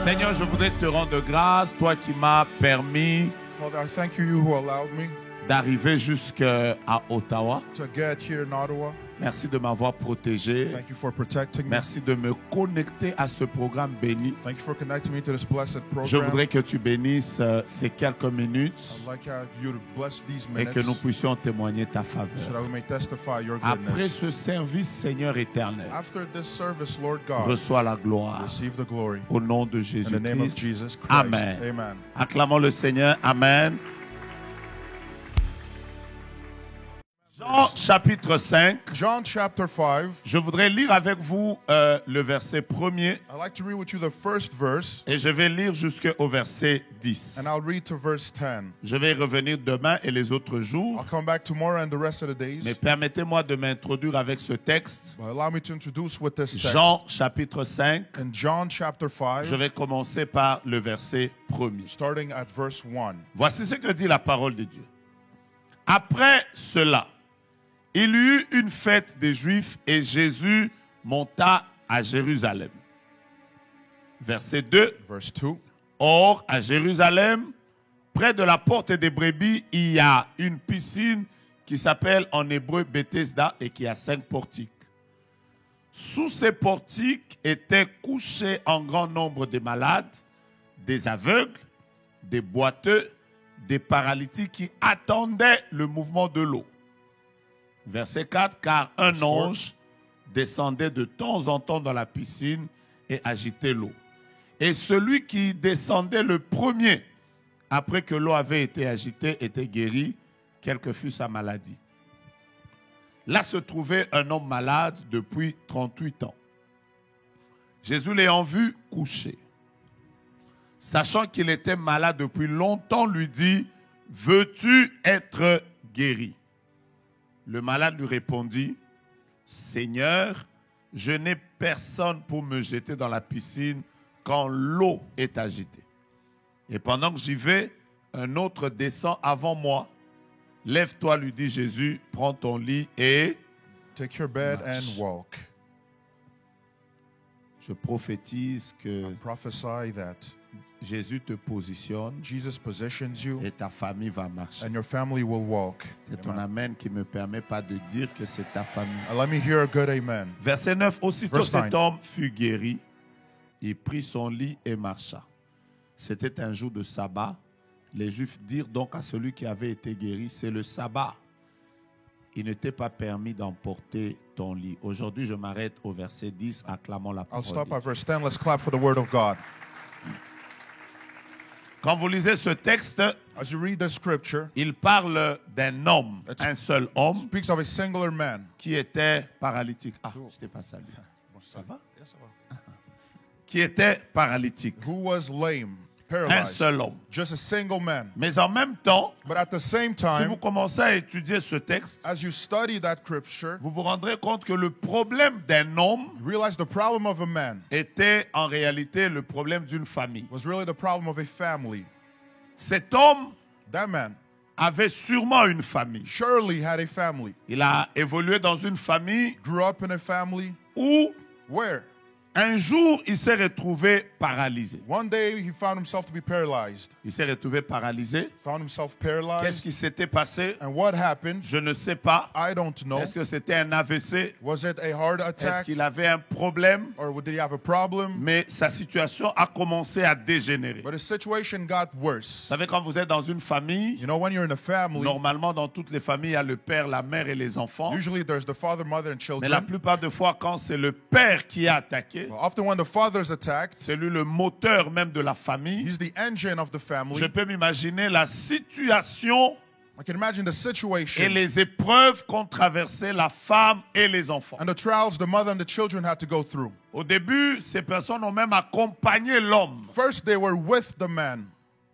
Seigneur, je voudrais te rendre grâce, toi qui m'as permis Father, I thank you who allowed me d'arriver jusqu'à Ottawa. to get here in Ottawa. Merci de m'avoir protégé. Thank you for protecting me. Merci de me connecter à ce programme béni. Thank you for connecting me to this blessed Je program. voudrais que tu bénisses ces quelques minutes I'd like you to bless these et que nous minutes puissions témoigner ta so faveur. that we may testify your Après goodness. ce service, Seigneur éternel, After this service, Lord God, reçois la gloire receive the glory. au nom de In the name of Jésus-Christ. Jesus Christ. Amen. Amen. Acclamons le Seigneur. Amen. Jean chapitre 5. John chapter 5. Je voudrais lire avec vous le verset 1er I'd like to read with you the first verse, et je vais lire jusqu'au verset 10. and I'll read to verse 10. Je vais y revenir demain et les autres I'll jours, come back tomorrow and the rest of the days. mais permettez-moi de m'introduire avec ce texte. But allow me to introduce with this text. Jean chapitre 5. In John chapter 5, Je vais commencer par le verset 1er. starting at verse 1. Voici ce que dit la parole de Dieu. Après cela, il y eut une fête des Juifs et Jésus monta à Jérusalem. Verset 2. Verse 2. Or, à Jérusalem, près de la porte des brebis, il y a une piscine qui s'appelle en hébreu Bethesda et qui a 5 portiques. Sous ces portiques étaient couchés en grand nombre de malades, des aveugles, des boiteux, des paralytiques qui attendaient le mouvement de l'eau. Verset 4, car un ange descendait de temps en temps dans la piscine et agitait l'eau. Et celui qui descendait le premier, après que l'eau avait été agitée, était guéri, quelle que fût sa maladie. Là se trouvait un homme malade depuis 38 ans. Jésus l'ayant vu couché, sachant qu'il était malade depuis longtemps, lui dit, « Veux-tu être guéri ?» Le malade lui répondit, « Seigneur, je n'ai personne pour me jeter dans la piscine quand l'eau est agitée. Et pendant que j'y vais, un autre descend avant moi. Lève-toi, lui dit Jésus, prends ton lit et... » Take your bed marche. and walk. Je prophétise que I prophesy that Jésus te positionne Jesus positions you et ta famille va marcher. and your family will walk. C'est ton amen qui ne me permet pas de dire que c'est ta famille. Let me hear a good amen. Verset 9. Aussitôt Verse 9. cet homme fut guéri. Il prit son lit et marcha. C'était un jour de sabbat. Les Juifs dirent donc à celui qui avait été guéri, c'est le sabbat. Il ne t'est pas permis d'emporter ton lit. Aujourd'hui, je m'arrête au verset 10, acclamons la I'll parole. stop de at Dieu. verse 10. Let's clap for the word of God. Quand vous lisez ce texte, As you read the scripture, il parle d'un homme, un seul homme, it speaks of a singular man. qui était paralytique. Ah, je t'ai pas salué. Ça va? Qui était paralytique. Who was lame, Un paralyzed. seul homme. Just a single man. Mais en même temps, But at the same si vous time, commencez à étudier ce texte, as you study that scripture, vous vous rendrez compte que le problème d'un homme you realize the problem of a man était en réalité le problème d'une famille. was really the problem of a family. Cet homme That man avait sûrement une famille. surely had a family. Il a évolué dans une famille Grew up in a family où where un jour il s'est retrouvé paralysé. one day he found himself to be paralyzed. Il s'est retrouvé paralysé. Found himself Qu'est-ce paralyzed. qui s'était passé? And what happened? Je ne sais pas. I don't know. Est-ce que c'était un AVC? Was it a heart Est-ce attack? qu'il avait un problème? Or did he have a problem? Mais sa situation a commencé à dégénérer. But his situation got Vous worse. savez, quand vous êtes dans une famille, You know, when you're in a family, normalement dans toutes les familles, il y a le père, la mère et les enfants. usually there's the father, mother, and Mais la children. plupart des fois, quand c'est le père qui est attaqué, Well, often when the father's attacked, c'est lui le moteur même de la famille. he's the engine of the Je family. peux m'imaginer la situation I can imagine the et situation les épreuves qu'ont traversé la femme et les enfants. and the trials the mother and the children had to go through. Au début, ces personnes ont même accompagné l'homme. First, they were with the man.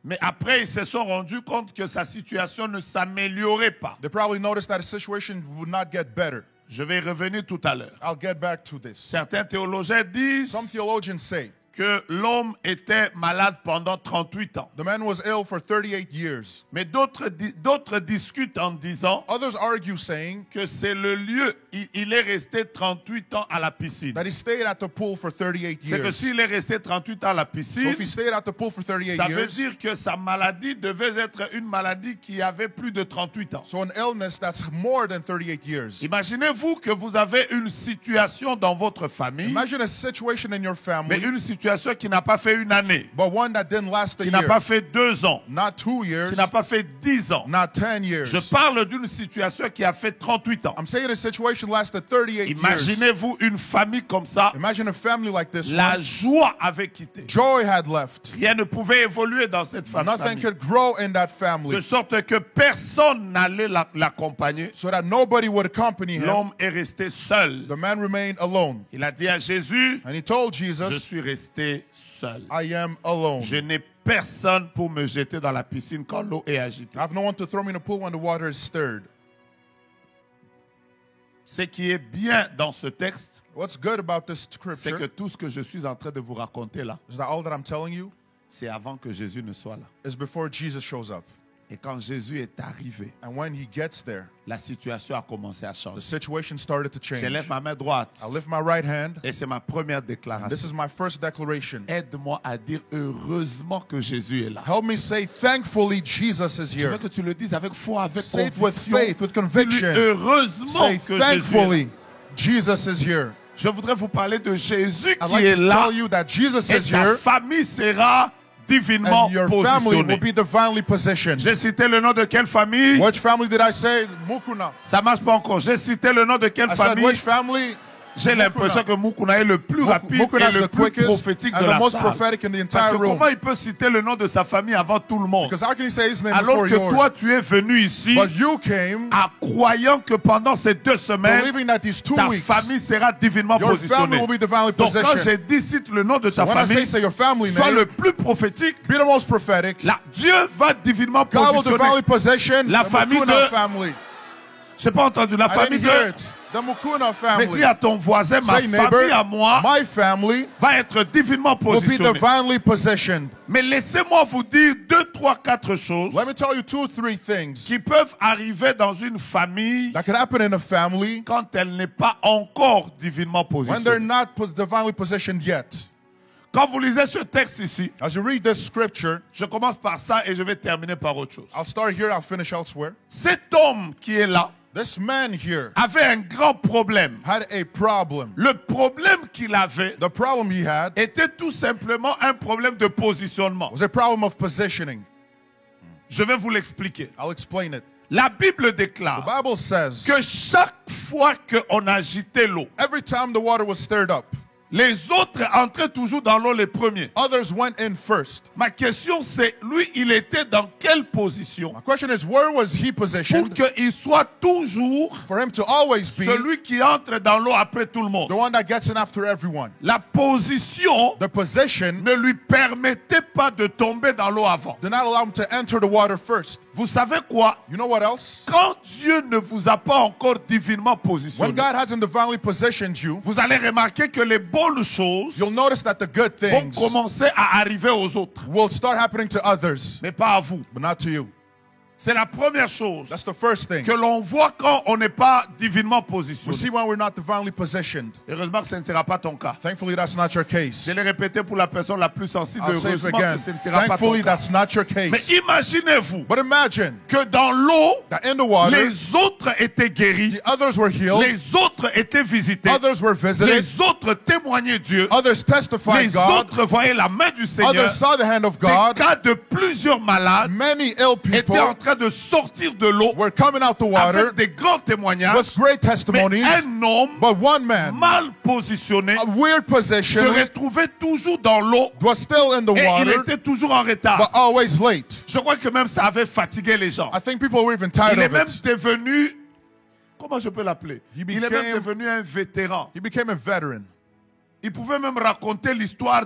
Mais après, ils se sont rendus compte que sa situation ne s'améliorait pas. They probably noticed that the situation would not get better. Je vais y revenir tout à l'heure. I'll get back to this. Certains théologiens disent Some theologians say que l'homme était malade pendant 38 ans. The man was ill for 38 years. Mais d'autres discutent en disant Others argue saying que c'est le lieu, il est resté 38 ans à la piscine. that he stayed at the pool for 38 C'est que years. s'il est resté 38 ans à la So piscine, if he stayed at the pool for 38 ça veut years, dire que sa maladie devait être une maladie qui avait plus de 38 ans. so an illness that's more than 38 years. Imaginez-vous que vous avez une situation dans votre famille, Imagine a situation in your mais family, une situation qui n'a pas fait une année, but one that didn't last a qui n'a year, pas fait 2 ans, not 2 years, qui n'a pas fait 10 ans. not 10 years. Je parle d'une situation qui a fait 38 ans. I'm saying a situation lasted 38 years. Imaginez-vous une famille comme ça, Imagine a family like this la one. joie avait quitté. Joy had left. Rien ne pouvait évoluer dans cette Nothing famille, could grow in that de family, sorte que personne n'allait l'accompagner. so that nobody would accompany him. L'homme est resté seul. The man remained alone. Il a dit à Jésus, And he told je Jesus, suis resté seul. I am alone. Je n'ai personne pour me jeter dans la piscine quand l'eau est agitée. I have no one to throw me in the pool when the water is stirred. Ce qui est bien dans ce texte, What's good about this c'est que scripture tout ce que je suis en train de vous raconter là, is that all that I'm telling you c'est avant que Jésus ne soit là. is before Jesus shows up. Et quand Jésus est arrivé, And when he gets there, la situation a commencé à the changer. situation started to change. J'élève ma main droite I lift my right hand. et c'est ma première This déclaration. is my first declaration. Aide-moi à dire heureusement que Jésus est là. Help me say, thankfully, Jesus is Je veux here. que tu le dises avec foi, avec Say it with conviction. faith, with Dis-lui, conviction. heureusement Say, que Jésus est là. thankfully, Jesus is here. Je voudrais vous parler de Jésus I'd qui like est to là tell you that Jesus et is ta here famille sera divinement and your family will positionnée. be divinely positioned. J'ai cité le nom de quelle famille? Which family did I say? Mukuna. Ça marche pas encore. J'ai cité le nom de quelle I said, famille? which family? J'ai l'impression que Mukuna est le plus rapide Mukuna et is le the plus quickest prophétique de and the la most salle. prophetic in the Parce entire que room. comment il peut citer le nom de sa famille avant tout le monde? Because how can he say his name Alors before que yours? toi, tu es venu ici But you came en croyant que pendant ces 2 semaines, believing that these 2 ta weeks, famille sera divinement your family positionnée. will be divinely Donc quand positioned. j'ai dit cite le nom de ta When I famille, say your family sois name, le plus prophétique, be the most prophetic. là, Dieu va divinement God will positionner. divinely position La the famille Mukuna de- family. Je n'ai pas entendu la I famille didn't hear de... it. The Mukuna Mais dis family. à ton voisin, ma Say neighbor, famille à moi my family va être divinement will be positionnée. divinely positioned. Mais laissez-moi vous dire 2, 3, 4 choses Let me tell you 2 or 3 things qui peuvent arriver dans une famille that could happen in a family quand elle n'est pas encore divinement when they're positionnée. not divinely positioned yet. Quand vous lisez ce texte ici, As you read this scripture, je commence par ça et je vais terminer par autre chose. I'll start here, I'll finish elsewhere. Cet homme qui est là This man here avait un grand problème. had a problem. Le problème qu'il avait The problem he had était tout simplement un problème de positionnement. was a problem of positioning. Je vais vous l'expliquer. I'll explain it. La Bible The déclare Bible says que chaque fois qu'on agitait l'eau, every time the water was stirred up, les autres entraient toujours dans l'eau les premiers. others went in first. Ma question c'est, lui, il était dans quelle position My question is, where was he pour positioned qu'il soit toujours for him to always be celui qui entre dans l'eau après tout le monde? the one that gets in after everyone? La position The position ne lui permettait pas de tomber dans l'eau avant. did not allow him to enter the water first. Vous savez quoi? You know what else? Quand Dieu ne vous a pas encore divinement When positionné, God hasn't divinely positioned you, vous allez remarquer que les bonnes choses you'll notice that the good vont things commencer à arriver aux autres, will start happening to others, mais pas à vous. but not to you. C'est la première chose That's the first thing. que l'on voit quand on n'est pas divinement We positionné. see when we're not divinely positioned. Heureusement que ce ne sera pas ton cas. Thankfully, that's not your case. Je l'ai répété pour la personne la plus sensible. I'll say it Heureusement again. que ce ne sera pas ton Thankfully, cas. that's not your Mais case. imaginez-vous But imagine que dans l'eau, that in the water, les autres étaient guéris, the others were healed, les autres étaient visités, others were visited, les autres témoignaient Dieu, others testified les God, autres voyaient la main du Seigneur. others saw the hand of Des God. cas de plusieurs malades Many ill étaient en people train de sortir de l'eau were coming out the water avec des grands témoignages. with great Mais testimonies, un homme but one man, mal positionné a weird se position, retrouvait toujours dans l'eau was still in the et il water, était toujours en retard. but always late. Je crois que même ça avait fatigué les gens. I think people were even tired Il est of même it. devenu, comment je peux l'appeler? He Il est même became- devenu un vétéran. He became a veteran. Il pouvait même raconter l'histoire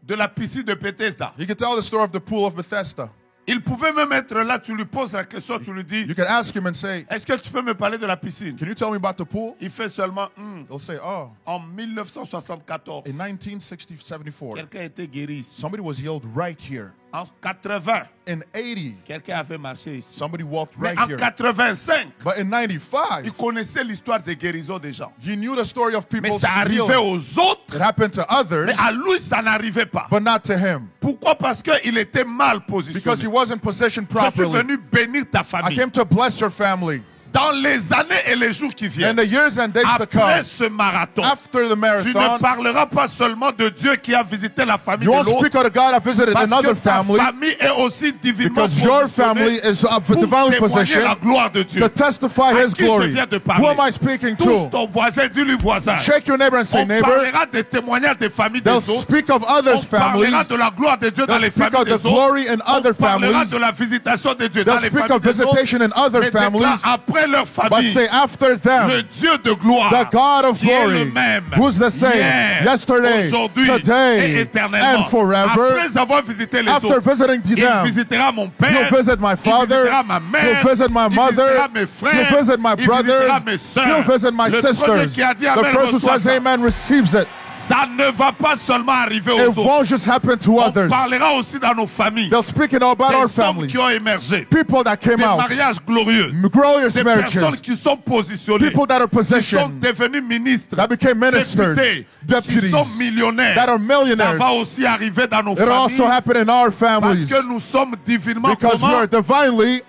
de la piscine de Bethesda. He could tell the story of the pool of Bethesda. Il pouvait même être là, tu lui poses la question, tu lui dis, You can ask him and say, est-ce que tu peux me parler de la piscine? can you tell me about the pool? Il fait seulement, They'll say, oh, en 1974, in 1974, quelqu'un a été guéri ici. somebody was healed right here. En 80, In 80, quelqu'un avait marché ici. somebody walked Mais right en here. 85, But in il 95, connaissait l'histoire des guérisons des gens. he knew the story of Mais people's ça arrivait healing. aux autres, It happened to others, mais à lui, ça n'arrivait pas. but not to him. Pourquoi? Parce qu'il était mal Because positionné. he wasn't positioned Je suis properly. venu bénir ta I famille. came to bless your family. Dans les années et les jours qui In viennent, the years and days to après come, ce marathon, after the tu ne marathon, parleras pas seulement de Dieu qui a visité la famille you de won't l'autre, speak of the God that visited parce another que ta family, famille est aussi divinement because your family positionnée is of pour divinely témoigner positioned la gloire de Dieu. to testify À his qui je glory. viens de Who parler? am I speaking Tous to? ton voisin, dis-lui voisin. Shake your neighbor and say, On neighbor. parlera des témoignages des familles des They'll autres. speak of On others' families. parlera de la gloire de Dieu dans They'll les speak familles of the des autres. glory in other On parlera families. de la visitation de Dieu dans They'll les speak familles of des autres. visitation in other Mais déclare families. après leur But famille, say after le them, Dieu de gloire, the God of qui est glory, le même, who's the same hier, yesterday, aujourd'hui et today, éternellement. and forever. Après avoir visité les After autres, visiting il them, visitera mon père, he'll visit my il father, visitera ma mère, he'll visit my il mother, visitera mes frères, he'll visit my il brothers, visitera mes sœurs. he'll visit my Le premier sisters. qui a dit The amen first who reçoit says ça. amen receives it. Ça ne va pas seulement arriver aux It autres. won't just happen to On others. parlera aussi dans nos familles. They'll speak it about our Des hommes families. qui ont émergé. People that came Des out, mariages glorieux. glorious Des personnes marriages, qui sont positionnées. people that are Qui sont positioned, devenus ministres. that became ministers, Députés. Qui deputies, sont millionnaires. that are Ça millionaires. va aussi arriver dans nos It'll also familles. happen in our Parce families que nous sommes divinement because we comment? are divinely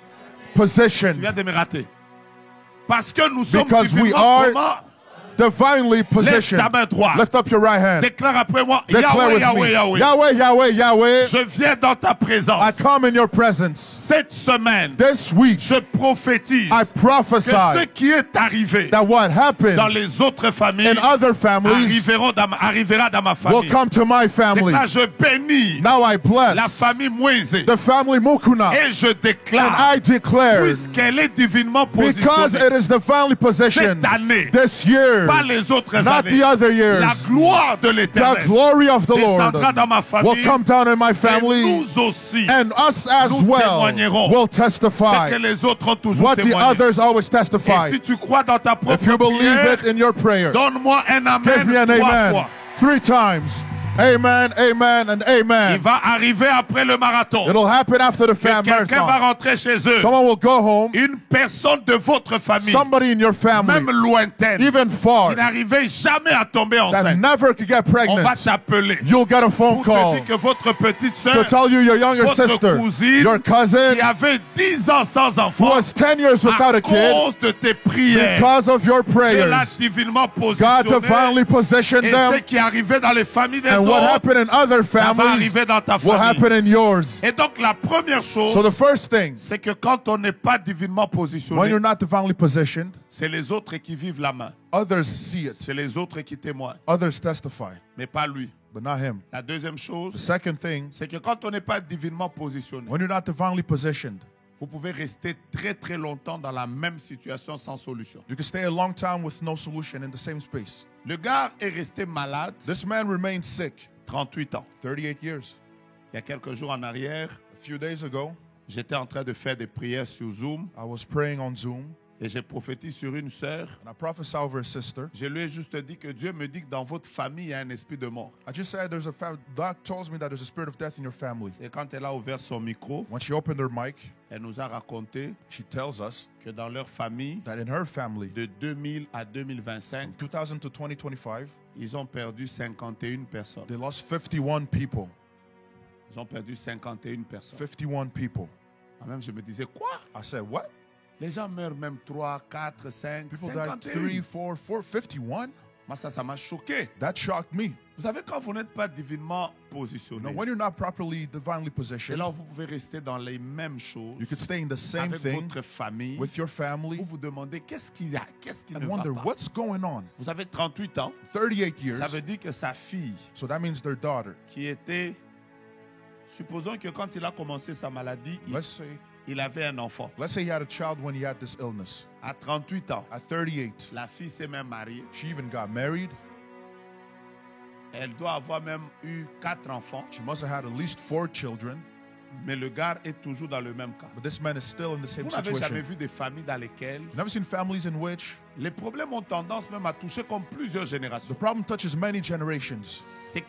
Tu positioned. viens de me rater. Parce que nous sommes Because we divinement are comment? Divinely Lève positioned. ta main droite. Lift up your right hand. Déclare après moi. Declare Yahweh, with Yahweh, me. Yahweh. Yahweh, Yahweh, Yahweh. Je viens dans ta I présence. come in your presence. Cette semaine, This week, je prophétise I que ce prophesy qui est arrivé that what happened dans les autres familles in other families arrivera dans ma will famille. come to my family. Déclare, je bénis Now I la bless famille Moïse the family Mukuna, et je and déclare, I declare, puisqu'elle est divinement because positionnée it is divinely positioned cette année, this year, pas les autres not années, the other la years, gloire de the l'Éternel glory of the Lord descendra dans ma will famille come down in my et family, nous aussi, and us as nous well témoignerons will ce que testify les autres ont toujours what the témoigné. others always Et testify. si tu crois dans ta If propre you believe prière, it in your prayer, donne-moi un give me amen an 3 amen fois. 3 times. Amen, amen, and Il amen. va arriver après le marathon. It'll happen after the Quelqu'un va marathon. rentrer chez eux. Someone will go home, Une personne de votre famille, somebody in your family, même lointaine, even far, qui n'arrivait jamais à tomber that enceinte, never could get on va pregnant, t'appeler you'll get a phone pour te call dire que votre petite to soeur, tell you your younger votre sister, cousine, your cousin, qui avait 10 ans sans who enfant, was 10 years without à a kid, cause de tes prières, because of your cela prayers, divinement God positionné, divinely positioned et ce them, qui arrivait dans les familles des and what autres, happened in other ça va families arriver dans ta will famille. happen in yours. Et donc la première chose, So the first thing, c'est que quand on n'est pas divinement when positionné, you're not divinely positioned, c'est les autres qui vivent la main. others see it, C'est les autres qui témoignent, others testify, mais pas lui. but not him. La deuxième The chose, second thing, c'est que quand on n'est pas divinement positionné, when you're not divinely positioned, vous pouvez rester très très longtemps dans la même situation sans solution. you can stay a long time with no solution in the same space. Le gars est resté malade This man remained sick 38 ans. 38 years. Il y a quelques jours en arrière, A few days ago, j'étais en train de faire des prières sur Zoom I was praying on Zoom, et j'ai prophétisé sur une sœur. and I prophesied over a sister. Je lui ai juste dit que Dieu me dit que dans votre famille, il y a un esprit de mort. I just said God tells me that there's a spirit of death in your family. Et quand elle a ouvert son micro, When she opened her mic, elle nous a raconté she tells us que dans leur famille, that in her family, de 2000 à 2025, 2000 to 2025, ils ont perdu 51 personnes. they lost 51 people. Ils ont perdu 51 personnes. 51 people. Moi-même, je me disais, quoi? I said, what? Les gens meurent même 3, 4, 5, People died 51. 3, 4, 51? Moi, ça m'a choqué. That shocked me. Vous savez, quand vous n'êtes pas divinement positionné, When you're not properly divinely c'est positioned, là où vous pouvez rester dans les mêmes choses you could stay in the same avec thing votre famille. with your family Vous vous demandez qu'est-ce qu'il y a, qu'est-ce qui and ne va wonder pas. what's going on. Vous avez 38 ans, 38 years, ça veut dire que sa fille, so that means their daughter. qui était, supposons que quand il a commencé sa maladie, il avait un enfant. Let's say he had a child when he had this illness. À 38 ans, At 38, la fille s'est même mariée. she even got married. Elle doit avoir même eu 4 enfants. She must have had at least 4 children. Mais le gars est toujours dans le même cas. But this man is still in the same Vous n'avez jamais situation. vu des familles dans lesquelles You've never seen families in which les problèmes ont tendance même à toucher comme plusieurs the générations. problem touches many generations. C'est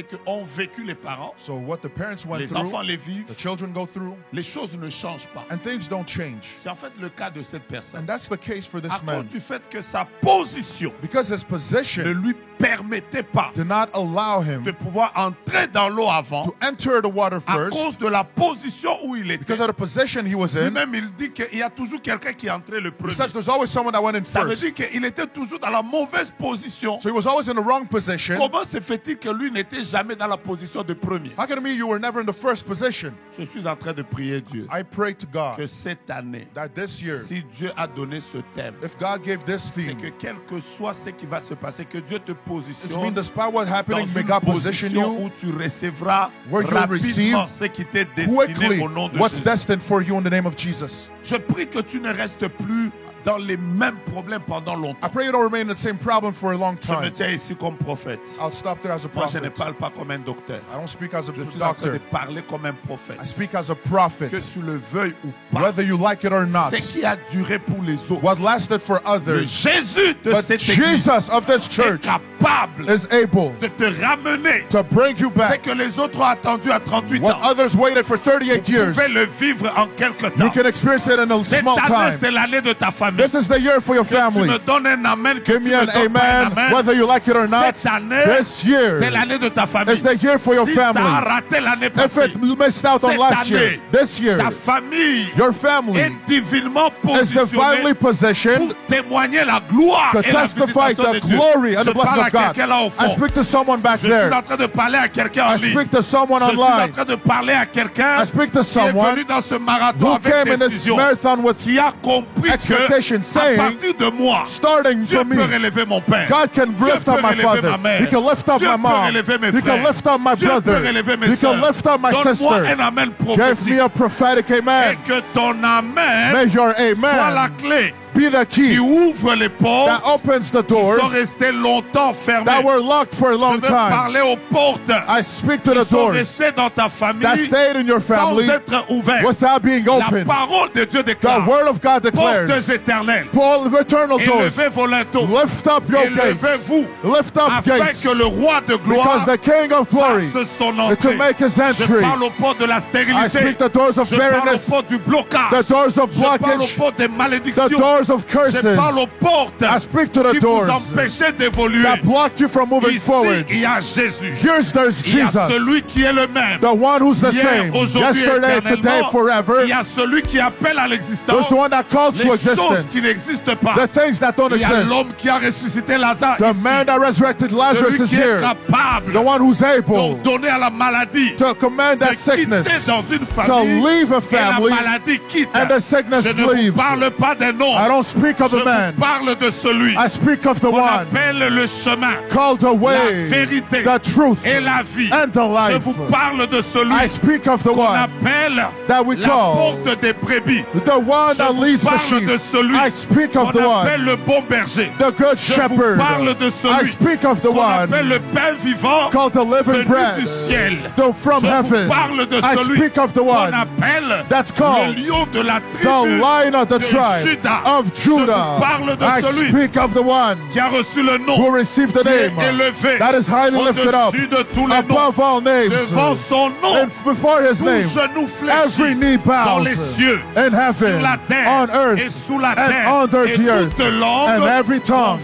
qu'ont vécu les parents, So what the parents went les through, enfants les vivent, the children go through, les choses ne changent pas. and things don't change. C'est en fait le cas de cette personne. And that's the case for À this cause man. du fait que sa position Because his ne position lui permettait pas did not allow de him pouvoir entrer dans l'eau avant, to enter the water à first, cause de la position où il était. because of the position he was in. Lui-même, il dit qu'il y a toujours quelqu'un qui est entré le He premier. says there's always someone that went in Ça veut first. dire qu'il était toujours dans la mauvaise position. So he was always in the wrong position. Comment se fait-il que lui n'était jamais dans la position de premier? How can it mean you were never in the first position? Je suis en train de prier Dieu I pray to que God cette année, that this year, si Dieu a donné ce thème, if God gave this c'est que theme, quel que soit ce qui va se passer, que Dieu te it positionne means despite what's dans happening, may une God position position you où tu recevras where you'll receive rapidement ce qui t'est destiné quickly au nom de what's Jésus. destined for you in the name of Jesus. Je prie que tu ne restes plus dans les mêmes problèmes pendant I longtemps. pray you don't remain in the same problem for a long Je me time. tiens ici comme prophète. I'll stop there as a Moi, je ne prophet. parle pas comme un docteur. I don't speak as a Je suis en train de doctor. parler comme un prophète. I speak as a Que prophet. tu le veuilles ou pas, Whether you like it or not, ce qui a duré pour les autres, what lasted for le others, Jésus de but cette église Jesus of this est church capable is able de te ramener to bring you ce back. que les autres ont attendu à 38 What ans. others waited for 38 Vous years, pouvez le vivre en quelques you temps. can experience it in a Cette small année, time. c'est l'année de ta famille. This is the year for your Que tu me family. donnes un amen, que Give tu me me an donnes pas un amen, amen. whether you like it or not. Cette année, This c'est year l'année de ta famille. is the year for your Si ça a family. raté l'année If passée, it missed out on cette last year, année, this year, ta famille your est family divinement is divinely positionnée positioned pour témoigner la gloire to et la testify visitation de the Dieu. glory and Je the blessing parle à of God. quelqu'un là au I fond. speak to someone back Je suis there. en train de parler à quelqu'un en I ligne. speak to someone Je suis en online. train de parler à quelqu'un I speak to qui est someone venu dans ce marathon who avec came in this décision, marathon with qui a compris expectation, que à saying, partir de moi, starting Dieu from peut me, relever mon père. God can lift peut up my relever father. ma mère. He can lift up Dieu my peut mom. relever mes He can frères. lift up my Dieu peut brother. relever mes He can sœurs. lift up my Donne-moi sister. un amen Give prophétique. me a prophetic Et amen. que ton amen May your soit la amen clé be the qui key ouvre les portes that opens the qui sont doors restées longtemps fermées. that were locked for a Je long veux time. parler aux portes I speak to the qui sont doors restées dans ta famille that stayed in your sans family être ouvertes. without being La open. parole de Dieu The déclare word of God portes declares, éternelles. Paul, eternal doors, Élevez vos linteaux. lift up your gates, Élevez-vous lift up afin gates, que le roi de because gloire the King of glory fasse son is to entrée. make his Je entry. parle aux portes de la I stérilité. speak the doors of Je parle aux barrenness, portes du blocage. the doors of Je parle aux blockage, portes des the malédictions. doors of Je parle curses. aux portes I speak to the qui vous doors empêchaient d'évoluer. that blocked you from moving Ici, forward. il y a Jésus. Here's there's Il y a Jesus, celui qui est le même. the one who's the Hier, same, aujourd'hui, yesterday, today, éternellement. forever. Il y a celui qui appelle à There's l'existence the one that calls les to choses existence, qui n'existent pas. the things that don't Il y a exist. l'homme qui a ressuscité Lazare The ici. man that resurrected Lazarus Celui is qui est here, capable the one who's able d'ordonner à la maladie to command de that quitter sickness, dans une to famille leave a et la family, maladie quitte. and the sickness Je ne vous leaves. parle pas d'un nom. I don't speak of Je the man, vous parle de celui I speak of the qu'on one appelle le chemin, called the la way, vérité the truth, et la vie. and the Je life. vous parle de celui I speak of the qu'on one appelle that we la call porte des brebis. the one Je that vous leads the parle de sheep. celui I speak of the qu'on appelle one, le bon berger. the good Je vous shepherd. parle de I celui speak of the qu'on appelle one le pain vivant called the living venu bread, du ciel. from Je heaven. vous parle de I celui speak of the qu'on one appelle that's le called lion de la the tribu Lion of the de tribe Juda. of Je vous Judah. parle de I celui speak of the one qui a reçu le nom, who received the qui est name élevé that is highly lifted up au-dessus de tous les noms. above all names. Devant son nom, And before his tout name, genou every fléchit knee dans bows les cieux, in sur heaven, la terre on earth, et sous la and terre, under et the earth, toute langue and every tongue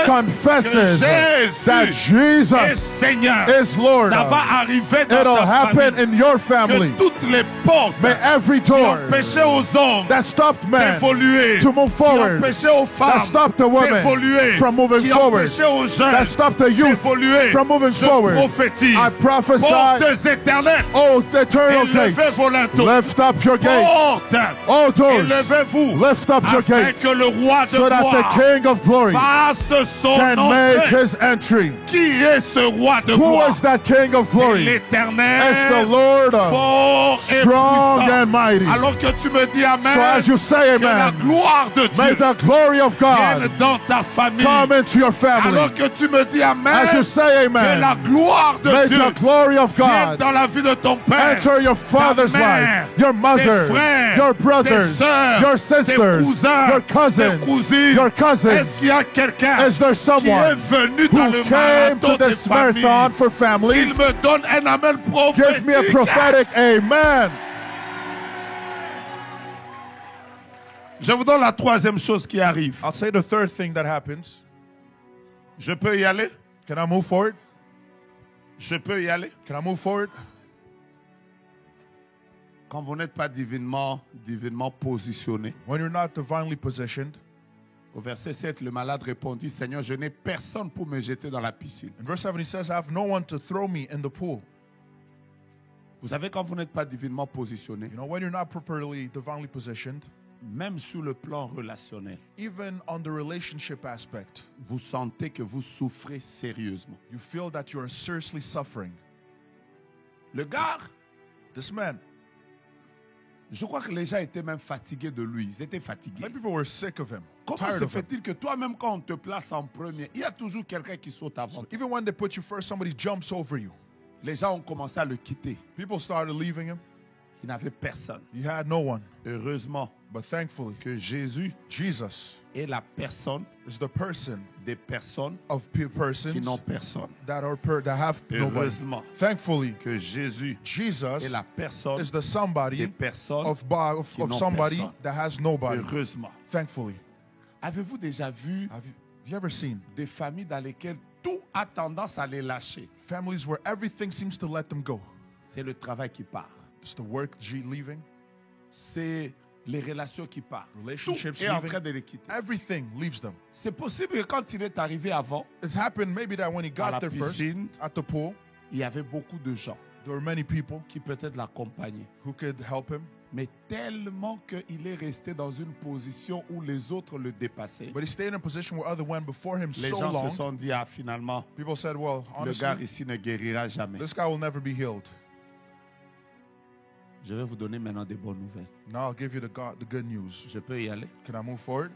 confesses that est Jesus Seigneur. is Lord. Ça va arriver dans It'll ta happen famille in your que family. toutes les portes May every qui door empêchaient aux hommes that stopped men d'évoluer, to move qui forward, empêchaient aux that femmes stopped the women d'évoluer, from moving qui forward, empêchaient aux jeunes that stopped the youth d'évoluer, from moving je forward, prophétise, I prophesy, portes éternelles, oh, the eternal élevez gates, vos linteaux, lift up your gates, portes, oh, doors, élevez-vous, lift up your afin gates, que le roi de so that gloire the King of glory fasse son can make entrée. his entry. Qui est ce roi de Who gloire? is that King of C'est glory? l'Éternel, It's the Lord, fort et strong puissant. and mighty. Alors que tu me dis Amen, So as you say que la amen, gloire de May the glory of vienne God dans ta famille. come into your family. Alors que tu me dis Amen, As you say que la amen, gloire de may Dieu the glory of vienne God dans la vie de ton père, enter your father's ta mère, life, your mother, tes frères, your brothers, tes sœurs, your tes sisters, cousins, your cousins, tes cousines. your cousins. Est-ce qu'il y a quelqu'un Is there qui est someone venu dans who le came marathon to des this marathon familles? for Il families? me donne un amen Give me a prophétique. prophetic amen. Je vous donne la troisième chose qui arrive. I'll say the third thing that happens. Je peux y aller? Can I move forward? Je peux y aller? Can I move forward? Quand vous n'êtes pas divinement positionné. When you're not divinely positioned. Au verset 7, le malade répondit, Seigneur, je n'ai personne pour me jeter dans la piscine. In verse 7 he says, I have no one to throw me in the pool. Vous savez, quand vous n'êtes pas divinement positionné, You know, when you're not properly divinely positioned, même sur le plan relationnel, even on the relationship aspect, vous sentez que vous souffrez sérieusement. you feel that you're seriously suffering. Le gars, This man, je crois que les gens étaient même fatigués de lui. Ils étaient fatigués. many people were sick of him, Comment tired se of him. fait-il que toi-même, quand on te place en premier, il y a toujours quelqu'un qui saute avant toi? Even when they put you first, somebody jumps over you. Les gens ont commencé à le quitter. People started leaving him. Il n'avait personne. He had no one. Heureusement But thankfully, que Jésus Jesus est la personne is the person des personnes of qui persons n'ont personne. that have nobody. Heureusement Thankfully, que Jésus Jesus est la personne is the des somebody personnes of qui n'ont somebody personne. that has nobody. Heureusement. Thankfully. Avez-vous déjà vu Have you ever seen des familles dans lesquelles tout a tendance à les lâcher? families where everything seems to let them go? C'est le travail qui part. It's the work leaving, C'est les relations qui partent. relationships Tout est en leaving. train de les quitter. Everything leaves them. C'est possible que quand il est arrivé avant, It happened maybe that when he à la got there first, piscine, at the pool, il y avait beaucoup de gens there were many people qui peut-être l'accompagnaient. who could help him. Mais tellement qu'il est resté dans une position où les autres le dépassaient, But he stayed in a position where others went before him les so gens long. se sont dit, ah finalement, People said, well, le gars honestly, ici ne guérira jamais. this guy will never be healed. Je vais vous donner maintenant des bonnes nouvelles. Now I'll give you the good news. Je peux y aller. Can I move forward?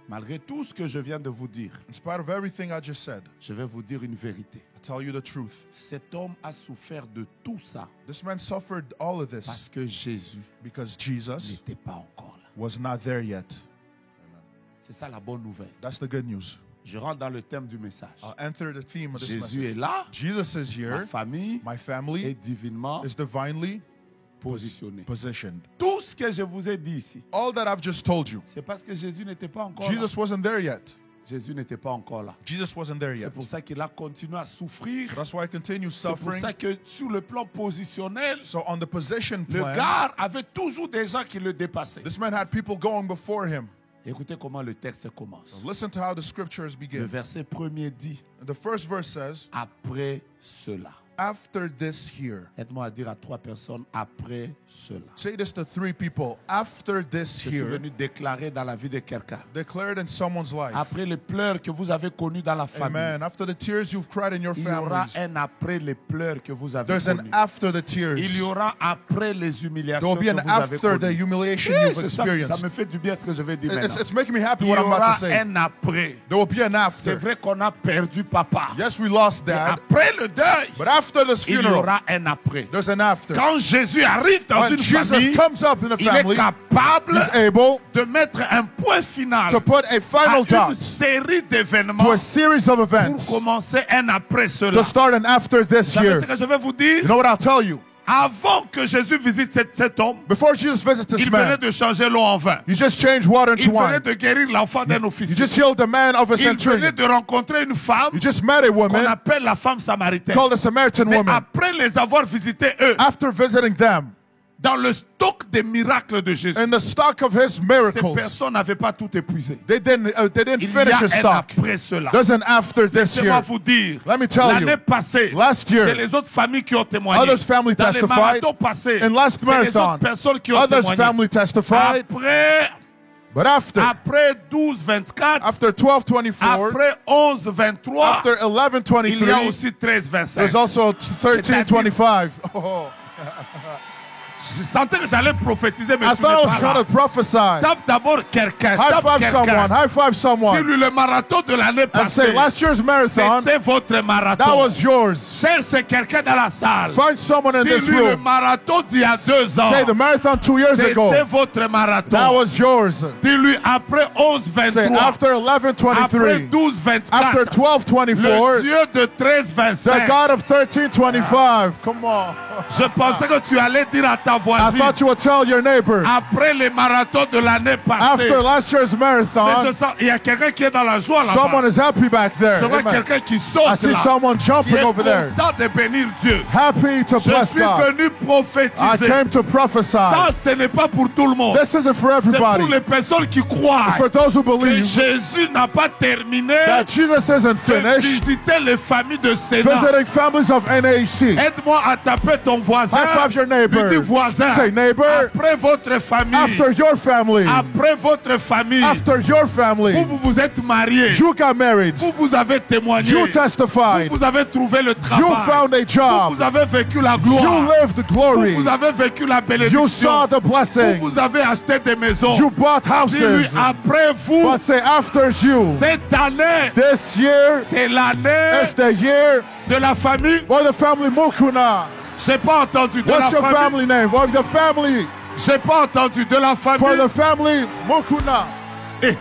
Malgré tout ce que je viens de vous dire, In spite of everything I just said, je vais vous dire une vérité. I tell you the truth. Cet homme a souffert de tout ça This man suffered all of this parce que Jésus because Jesus n'était pas encore là. was not there yet. C'est ça la bonne nouvelle. That's the good news. Je rentre dans le thème du message. I'll enter the theme of this Jésus est message. là, Jesus is ma here. famille My est family divinement is divinely positionnée. positioned. Tout ce que je vous ai dit ici, All that I've just told you, c'est parce que Jésus n'était pas encore là. Jesus wasn't there yet. Jésus n'était pas encore là. Jesus wasn't there C'est yet. pour ça qu'il a continué à souffrir. That's why I continue C'est pour suffering. ça que sur le plan positionnel, So on the position le plan, gars avait toujours des gens qui le dépassaient. this man had people going before him. Écoutez comment le texte commence. Listen to how the scriptures Le begin. verset premier dit, The first verse says, après cela. after this here. Aide-moi à dire à 3 personnes, après cela. Say this to 3 people. After this Je suis here. venu déclarer dans la vie de quelqu'un. Declared in someone's life. Après les pleurs que vous avez connus dans la famille, Amen. After the tears you've cried in your il y aura families, un après les pleurs que vous avez there's an connus. after the tears. Il y aura après les There humiliations will be que an vous avez after the connues. humiliation Oui, you've c'est ça, ça experienced. me fait du bien ce que je vais dire maintenant. It's making me happy Il y what I'm about aura to say. un après. There will be an C'est after. vrai qu'on a perdu papa. Yes, we lost Mais dad, après le deuil, but after this il y funeral, aura un après. there's an after. Quand Jésus arrive dans When une Jesus famille, comes up in a il est family, capable he's able de mettre un point final to put a à final une dot série to d'événements a series of pour events commencer un après cela. to start an after this Vous savez year. ce que je vais vous dire? You know what I'll tell you? Avant que Jésus visite cet homme, Before Jesus visits this il venait man, de changer l'eau en vin. he just changed water Il into venait wine. de guérir l'enfant d'un He officier. just healed the man of a Il venait centurion. de rencontrer une femme He just met a qu'on woman appelle la femme samaritaine. called a Samaritan Mais woman. après les avoir visités, eux, After visiting them, dans le stock des miracles de Jésus, in the stock of his ces miracles, personnes n'avaient pas tout épuisé. they didn't Il y finish a his un stock. après cela. There's an after this Laissez-moi year. vous dire, Let me tell l'année you, passée, last year, c'est les autres familles qui ont témoigné. others family Dans les testified. marathons passés, In last c'est les marathon, autres personnes qui ont others témoigné. family testified. But Après 12-24, after 12:24, après 11-23, after il y a 11:23, aussi 13-25. there's also 13:25. Oh, Je sentais que j'allais prophétiser, mais I tu n'es thought I was pas going là. to prophesy. Tape d'abord quelqu'un. High Tape five someone. quelqu'un. High five someone. Dis-lui le marathon de l'année And say, passée. last year's marathon, C'était votre that marathon. was yours. Cherche quelqu'un dans la salle. Find someone in this Dis-lui le room. marathon d'il y a 2 ans. Say the marathon 2 years C'était ago. votre marathon. That was yours. Dis-lui après 11, Say 23. after Après 11:23. 12, 24. After Le 12:24. Dieu de 13, The 25. God of 13:25. Come on. Je pensais que tu allais dire à ta I voisine. thought you would tell your neighbor. Après les marathons de l'année passée. After last year's Mais je marathon, sens, il y a quelqu'un qui est dans la joie someone là-bas. is happy back there. Je vois Amen. quelqu'un qui I saute see là. someone Qui jumping est over there. content de bénir Dieu. Happy to Je bless suis God. venu I prophétiser. came to prophesy. Ça, ce n'est pas pour tout le monde. This isn't for C'est pour everybody. les personnes qui croient It's for those who que believe Jésus n'a pas terminé that Jesus isn't de finished visiter les familles de Sénat. visiting families of NAC. Aide-moi à taper ton voisin. High five your neighbor. Lui dis voisin. Say, neighbor. Après votre famille. After your family. Après votre famille. After your family. Vous vous êtes mariés. You got married. Vous avez témoigné. You testified. Vous avez trouvé le travail. You found a job. Vous avez vécu la gloire. You lived the glory. Vous avez vécu la You bénédiction. saw the blessing. Vous avez acheté des maisons. You bought Dis-lui, houses. après vous, But say after you. cette année, This year c'est l'année is the year de la famille. for the family Mukuna. J'ai pas entendu de What's la your famille. family name? For the family. J'ai pas entendu de la For famille. the family Mukuna. Eh,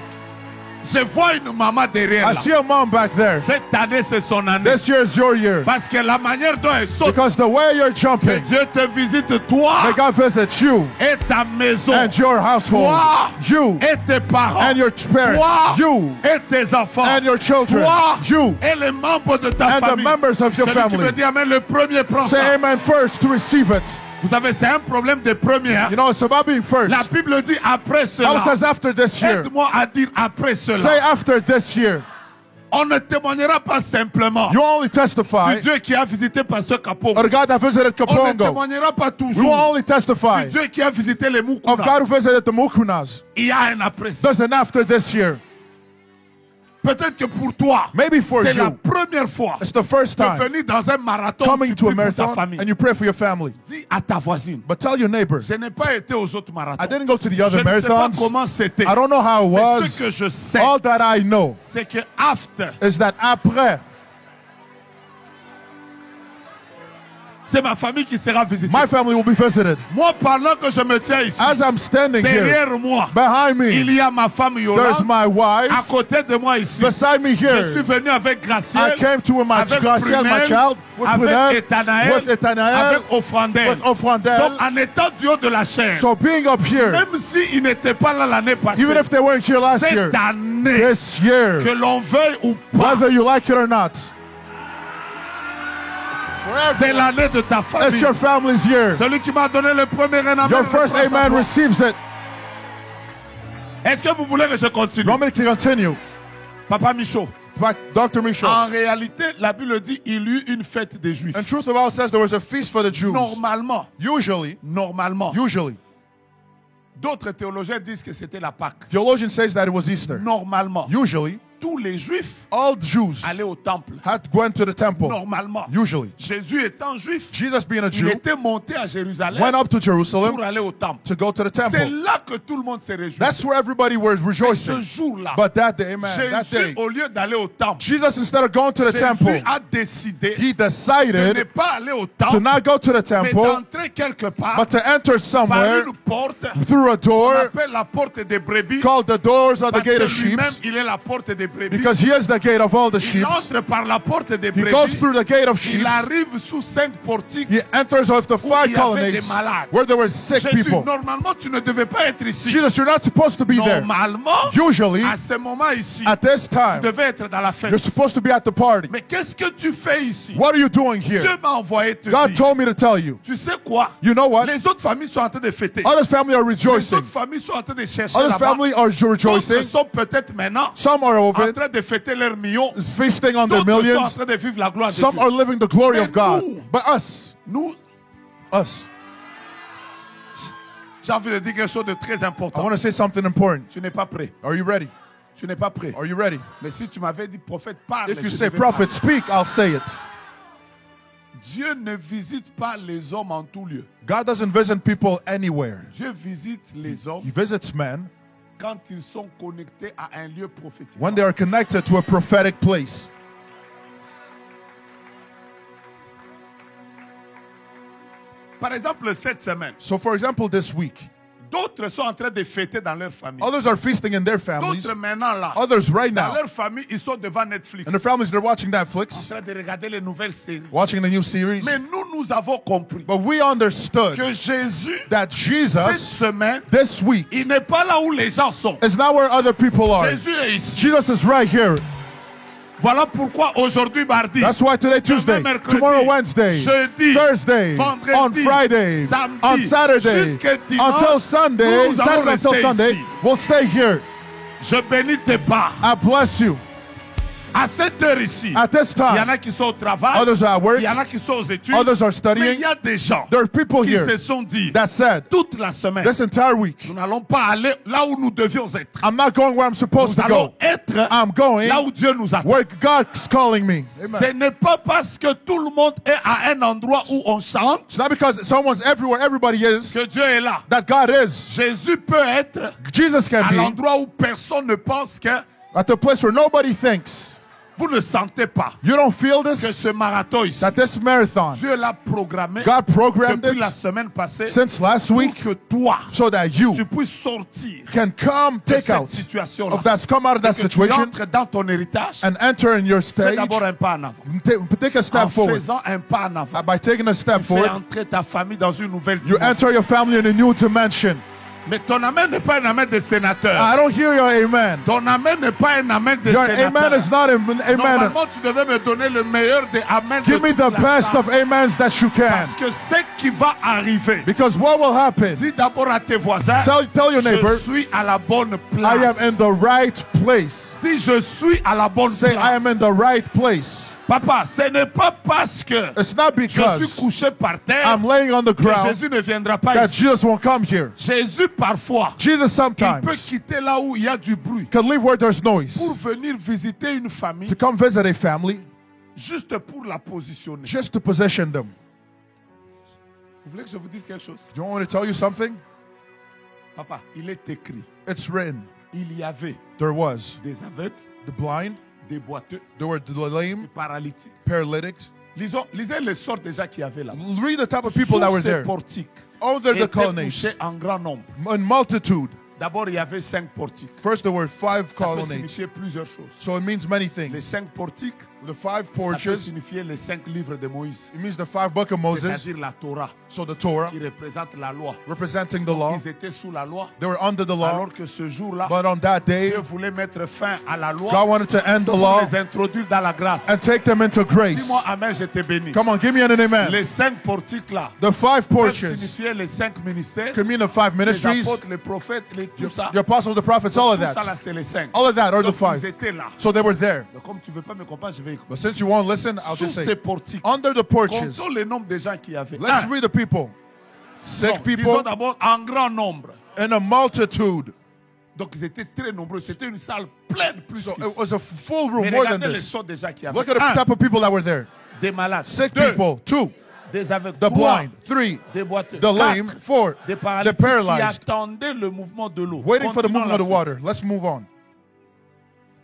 je vois une maman derrière I là. see a mom back there. Cette année, c'est son année. This year is your year. Parce que la manière dont elle saute, Because the way you're que jumping, Dieu te visite, toi may God visit you et ta maison, and your household. toi You et tes parents, and your parents. toi You et tes enfants, and your children. toi You et les membres de ta and the famille. members of your Celui qui me family. dit amen, le premier prend Say ça. amen first to receive it. Vous savez, c'est un problème de premier. Hein? You know, it's about being first. La Bible dit après cela. Bible says after this year. Aide-moi à dire après cela. Say after this year. On ne témoignera pas simplement You only testify du Dieu qui a visité Pasteur Kapongo. of the God that visited On ne Kapongo. témoignera pas We will toujours only testify du Dieu qui a visité les of Mukuna. God who visited the Mukunas. Il y a un après ça. There's an after this year. Peut-être que pour toi, Maybe for c'est la you, première fois it's the first de time venir dans un marathon. coming Tu to a pries pour ta marathon famille. and you pray for your family. Dis à ta voisine, But tell your neighbor, je n'ai pas été aux autres I marathons. didn't go to the Je other ne sais pas marathons. comment c'était. I don't know how it Mais was. ce que je sais, All that I know c'est que after, is that après, c'est ma famille qui sera visitée. my family will be visited. Moi, pendant que je me tiens ici, As I'm standing here, derrière moi, behind il me, y a ma femme there's Yolande. my À wife. côté de moi ici, Beside me je suis here, venu avec Gracielle, I came to with my avec Graciel, my Prunelle, child, with avec Prunelle, Ethanaël, with Ethanaël, avec Offrandel. with Ofrandel. Donc, en étant du haut de la chair, So being up here, même s'ils n'étaient pas là l'année passée, even if they weren't here last year, cette année, this year, que l'on veuille ou pas, whether you like it or not, c'est l'année de ta it's famille. your family's year. Celui qui m'a donné le premier amen, Your first reprend sa amen gloire. receives it. Est-ce que vous voulez que je continue? You want me to continue? Papa Michaud, But Dr. Michaud. en réalité, la Bible dit il y eut une fête des Juifs. And truth of all says there was a feast for the Jews. Normalement, Usually, d'autres théologiens disent que c'était la Pâque. theologian says that it was Easter. Normalement, Usually, tous les Juifs all Jews allaient au temple. had gone to the temple. Normalement, Usually, Jésus étant juif, Jesus being a il Jew était monté à Jérusalem went up to Jerusalem pour aller au temple. to go to the C'est temple. là que tout le monde s'est réjoui. That's where everybody was Ce rejoicing. jour-là, But that day, amen, that Jésus, day, au lieu d'aller au temple, Jesus, instead of going to the Jésus temple, a décidé he de ne decided pas aller au to temple, not go to the mais temple, d'entrer quelque part but to enter par somewhere une porte through a qu'on door appelle la porte des brebis. called the doors of the Parce gate que of sheep, lui-même, il est la porte des brebis. because he is the gate of all the Il sheep. entre par la porte des He goes brebis. through the gate of sheep. Il arrive sous 5 portiques. He enters with the il y 5 avait colonnades des malades. where there were sick Jésus, people. normalement, tu ne devais pas être ici. Jesus, you're not supposed to be there. Normalement, Usually, à ce moment ici, at this tu time, devais être dans la fête. you're supposed to be at the party. Mais qu'est-ce que tu fais ici? What are you doing here? Dieu m'a envoyé te God dire. told me to tell you. Tu sais quoi? You know what? Les autres familles sont en train de fêter. Others family are Les rejoicing. autres familles sont en train de chercher Others là-bas. family are D'autres rejoicing. sont peut-être maintenant Some are en over train de fêter leurs millions. feasting on their D'autres sont en millions. train de vivre la gloire de Some Dieu. are living the glory Mais of God. nous- But us, Nous, j'ai envie de dire quelque chose de très I important. want to say something important. Tu n'es pas prêt. Are you ready? Tu n'es pas prêt. Are you ready? Mais si tu m'avais dit prophète, parle. If you je say devais prophet, parler. speak, I'll say it. Dieu ne visite pas les hommes en tout lieu. God doesn't visit people anywhere. Dieu visite les hommes He visits men quand ils sont connectés à un lieu prophétique. when they are connected to a prophetic place. Par exemple, cette semaine, So, for example, this week, d'autres sont en train de fêter dans leur famille. others are feasting in their families. D'autres maintenant là, Others right dans now, leur famille, ils sont devant Netflix, in their families, they're watching en Netflix, train de regarder les nouvelles séries. watching the new series. Mais nous avons compris But we understood que Jésus, that cette Jesus, semaine, this week, il n'est pas là où les gens sont. is not where other people are. Jésus est ici. Jesus is right here. Voilà pourquoi aujourd'hui, mardi, That's why today, Tuesday, demain, mercredi, tomorrow, Wednesday, jeudi, Thursday, vendredi, on Friday, samedi, on Saturday, jusqu'à dimanche, until Sunday, nous allons Saturday until rester Sunday, ici. we'll stay here. je bénis tes pas. I bless you. À cette heure ici, At this il y en time, a qui sont au travail, others are at work, il y en a qui sont aux études, others are mais studying. il y a des gens There are people qui se here sont dit, that said, toute la semaine, this entire week, nous n'allons pas aller là où nous devions être. I'm not going where I'm supposed Nous to allons go. être I'm going là où Dieu nous attend. where God's calling me. Ce n'est pas parce que tout le monde est à un endroit où on chante It's not because someone's everywhere, everybody is, que Dieu est là. that God is. Jésus peut être Jesus can à be l'endroit où personne ne pense que at the place where nobody thinks. vous ne sentez pas You don't feel que this? ce marathon ici, That this marathon, Dieu l'a programmé God programmed depuis la it semaine passée since last pour week que toi, so that tu you puisses sortir can come de take cette out situation-là. of that, come out of that Que tu situation entres dans ton héritage, and enter in your fais stage. d'abord un pas en avant. Take a En step forward. faisant un pas en avant, By taking a step tu fais forward, entrer ta famille dans une nouvelle you dimension. enter your family in a new dimension. Mais ton amen n'est pas un amen de sénateur. I don't hear your amen. Ton amen n'est pas un amen de Your sénateur. amen is not an amen. Normalement, tu devais me donner le meilleur des amens Give de me toute the la best salle. of amens that you can. Parce que ce qui va arriver, Because what will happen? dis d'abord à tes voisins, Tell your neighbor, je suis à la bonne I place. am in the right place. Dis, je suis à la bonne Say, I am in place. the right place. Papa, ce n'est pas parce que It's not je suis because couché par terre I'm laying on the que ground Jésus ne viendra pas that ici. Jesus won't come here. Jésus, parfois, Jesus il peut sometimes quitter là où il y a du bruit can leave where there's noise pour venir visiter une famille to come visit a family juste pour la positionner. just to position them. Vous voulez que je vous dise quelque chose? Do you want me to tell you something? Papa, il est écrit. It's written. Il y avait There was des aveugles, the blind, des boiteux, there were the des lame, paralytiques. paralytics. Lisez les sortes déjà qu'il y avait là. Read the type of people that were Sous ces there. portiques Over the étaient colonnades, couchés en grand nombre. in multitude. D'abord, il y avait 5 portiques. First, there were 5 Ça peut colonnades. signifier plusieurs choses. So it means many Les things. 5 portiques, The 5 ça peut porches, signifier les 5 livres de Moïse. it means the 5 book of Moses. C'est-à-dire la Torah, So the Torah, qui représente la loi. representing the law. Ils étaient sous la loi, They were under the law. alors que ce jour-là, But on that day, Dieu voulait mettre fin à la loi God wanted to end the pour law les introduire dans la grâce. and take them into grace. Dis-moi Amen, je te bénis. Come on, give me an amen. Les 5 portiques là The 5 peuvent porches signifier les 5 ministères, could mean the 5 les ministries, apôtres, les prophètes, tout ça. the apostles, the prophets, all of Tout ça that. là, c'est les 5. All of that are the Donc, ils 5. étaient là. So they were there. Donc, comme tu ne veux pas me comprendre, je vais écouter. But since you won't listen, I'll Sous just ces say, portiques, under the porches, comptons le nombre de gens qu'il y avait. let's Un. read the people. Non, 6 disons people d'abord en grand nombre. in a multitude. Donc ils étaient très nombreux. C'était une salle pleine plus So qu'ici. it was a full room, Mais more than regardez les this. sortes de gens qu'il y avait. Look at the Un, type of people that were there. des malades. 6 Deux, people. 2, des aveugles. the Trois, blind. 3, des boiteux. the lame. Quatre, 4, des the paralytiques qui paralyzed. attendaient le mouvement de l'eau. Waiting for the Continuons movement of the la water. Let's move on.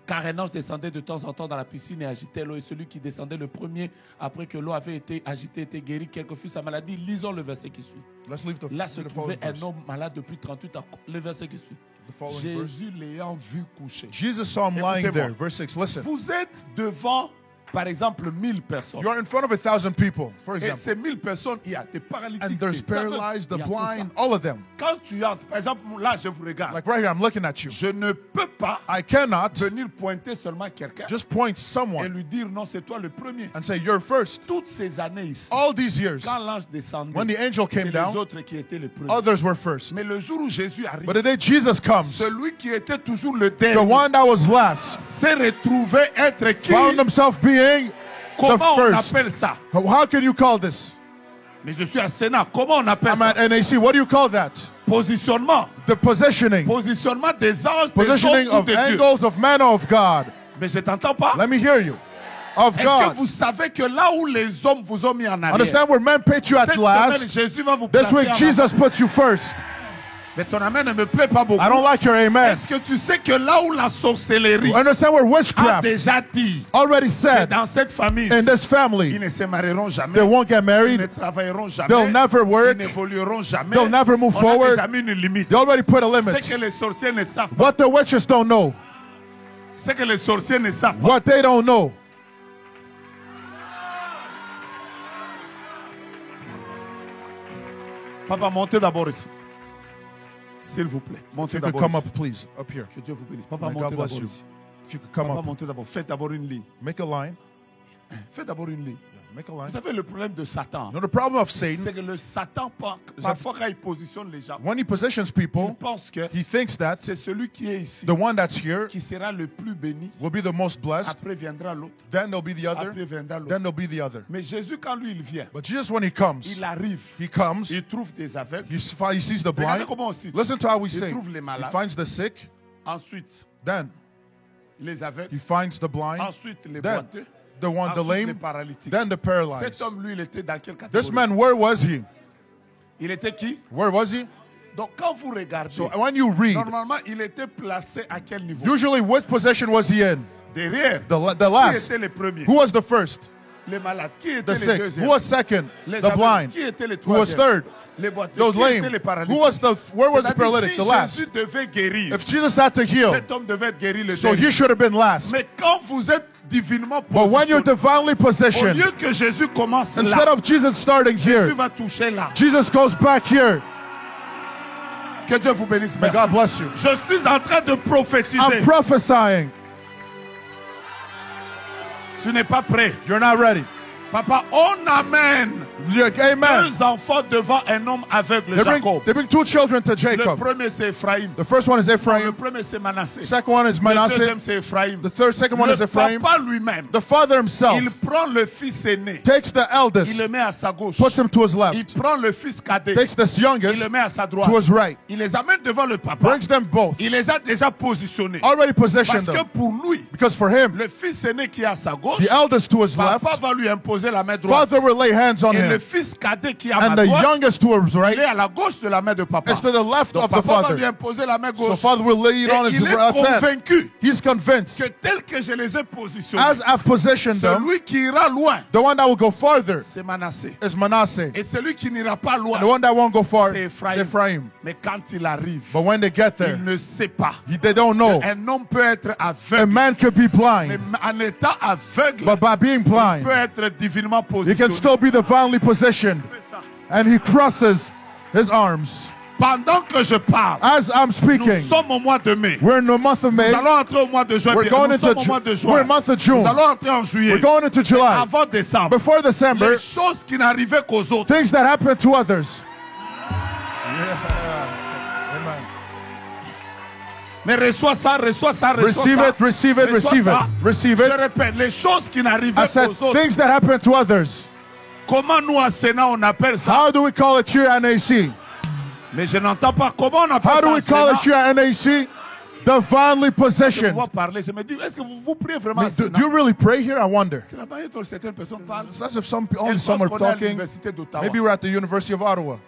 Car un ange descendait de temps en temps dans la piscine et agitait l'eau. Et celui qui descendait le premier, après que l'eau avait été agitée, était guéri. Quelle que fût sa maladie. Lisons le verset qui suit. Let's leave the, Là se the trouvait following un verse. homme malade depuis 38 ans. Le verset qui suit. The following verse. Jésus l'ayant vu coucher. Jesus saw him lying Écoutez-moi. there. Verse 6. Listen. Vous êtes devant, par exemple, 1000 personnes. You are in front of 1,000 people, for Et example. ces 1000 personnes, il y a des paralytiques, And there's des aveugles, paralyzed, the il y a tout ça. blind, all of them. Quand tu entres, par exemple, là, je vous regarde. Like right here, I'm looking at you. Je ne peux pas I cannot venir pointer seulement quelqu'un just point et someone lui dire non, c'est toi le premier. and say, you're first. Toutes ces années ici, All these years, quand l'ange descendait, when the angel c'est came les down, autres qui étaient les premiers. others were first. Mais le jour où Jésus arrive, But the day Jesus comes, celui qui était toujours le the dernier one that was last s'est retrouvé être qui? found himself being Comment on first. appelle ça? How can you call this? Mais je suis à Sénat. Comment on appelle I'm ça? at NAC. What do you call that? Positionnement. The positioning. Positionnement des anges, des Positioning hommes ou of de Dieu. angels, of men, or of God. Mais je t'entends pas. Let me hear you. of Est-ce God. que vous savez que là où les hommes vous ont mis en arrière, Understand where men put you at cette semaine, last. Jésus va vous This placer week, en Jesus avant. puts you first. Mais ton amen ne me plaît pas beaucoup. I don't like your amen. Est-ce que tu sais que là où la sorcellerie Understand where a witchcraft déjà dit already que said dans cette famille, in this ils family, ne se marieront jamais, they won't get ils ne married, travailleront jamais, they'll never ils work, n'évolueront jamais, they'll never move on a forward. déjà mis une limite. they already put a Ce limit. que les sorciers ne savent pas, What the witches don't know, ce que les sorciers ne savent pas, what they don't know. Papa, montez d'abord ici. S'il vous plaît, If montez you could d'abord come ici. up, please, up here. Que Dieu vous bénisse. Papa, May God montez bless d'abord you. ici. If you could come Papa, up, montez d'abord. Faites d'abord une ligne. make a line. Faites d'abord une ligne. Make a Vous line. savez, le problème de Satan, You know, the problem of Satan, c'est que le Satan, parfois, quand il positionne les gens, when he positions il people, pense que he thinks that c'est celui qui est ici the one that's here qui sera le plus béni. will be the most blessed. Après viendra l'autre. Then there'll be the other. Après viendra l'autre. Then there'll be the other. Mais Jésus, quand lui, il vient, But Jesus, when he comes, il arrive, he comes, il trouve des aveugles. he sees the Regardez blind. comment on cite. Listen to how we Il sing. trouve les He malades. finds the sick. Ensuite, Then les aveugles. he finds the blind. Ensuite, les Then boiteux. the one, the Ensuite, les lame. paralytiques. Then the Cet paralyzed. homme, lui, il était dans quelle This catégorie? man, where was he? Il était qui? Where was he? Donc, quand vous regardez, So when you read, normalement, il était placé à quel niveau? usually which position was he in? Derrière. The Qui last. étaient les premiers? Who was the first? Les malades. Qui étaient The les sick. deuxièmes? Who was second? Les The aveugles. blind. Qui étaient les Who was troisièmes? third? Les boiteux. Those Qui lame. étaient les paralytiques? Where was the C'est-à-dire, paralytic? si The last. Jésus devait guérir, If Jesus had to heal, cet homme devait être guéri le so he dernier. should have been last. Mais quand vous êtes divinement But when you're positionné, divinely au positioned, lieu que Jésus commence instead là, of Jesus starting Jésus here, va toucher là. Jesus goes back here. Que Dieu vous bénisse. May Merci. God bless you. Je suis en train de prophétiser. I'm prophesying. Tu n'es pas prêt. You're not ready. Papa, on amène Amen. deux enfants devant un homme aveugle, Jacob. They bring two children to Le Jacob. premier c'est Ephraim. The first one is Le Ephraim. premier c'est Manassé. Second one is Le deuxième Manasseh. c'est Ephraim. The second one is Le Ephraim. papa lui-même, The father himself il prend le fils aîné, takes the il eldest, le met à sa gauche. puts him to his Il left, prend le fils cadet, takes this il youngest le met à sa droite. to his right, Il les amène devant le papa. brings them both, Il les a déjà positionnés. already Parce positioned que them. pour lui, Because for him, le fils aîné qui est à sa gauche, the eldest to his left, papa va lui imposer la main droite. father will lay hands on Et le him. fils cadet qui est à And ma the droite, youngest to his il right est à la gauche de la main de papa. is to the left Donc of the papa va lui father. imposer la main So gauche. father will lay it on Et his il est left hand. convaincu He's convinced, que tel que je les ai positionnés, as I've positioned them, celui qui ira loin, the one that will go farther c'est Manassé. is Manasseh. Et celui qui n'ira pas loin, And the one that won't go far c'est is Ephraim. Ephraim. Mais quand il arrive, But when they get il there, ne sait pas. they don't know. Un homme peut être A aveugle, man could be mais blind, en étant aveugle, but by being il blind, peut être divinement he can positionné. still be divinely positioned. And he crosses his arms. Pendant que je parle, As I'm nous speaking, sommes au mois de mai. we're in the month of May. Nous allons entrer au mois de juin. We're Nous going into sommes au mois de we're juin. in month of Nous June. allons entrer en juillet. We're going into July. Avant décembre. Before December, Les choses qui n'arrivaient qu'aux autres. things that happen to others. Amen. Mais reçois ça, reçois ça, reçois Receive ça. it, receive it, Reçois receive ça. it, receive Je it. répète, les choses qui n'arrivaient I said qu'aux autres. things that happen to others. Comment nous à Sénat on appelle ça? How do we call it here at NAC? Mais je n'entends pas. Comment on How appelle do ça we à call it Sénat? here at NAC? Divinely Je positioned. vois parler. Je me dis, est-ce que vous priez vraiment à Do Sénat? you really pray here? I wonder. Parce que là-bas, il y a certaines personnes parlent. It's as if only Elles some pensent are qu'on est à talking. l'université d'Ottawa. Maybe we're at the University of Ottawa.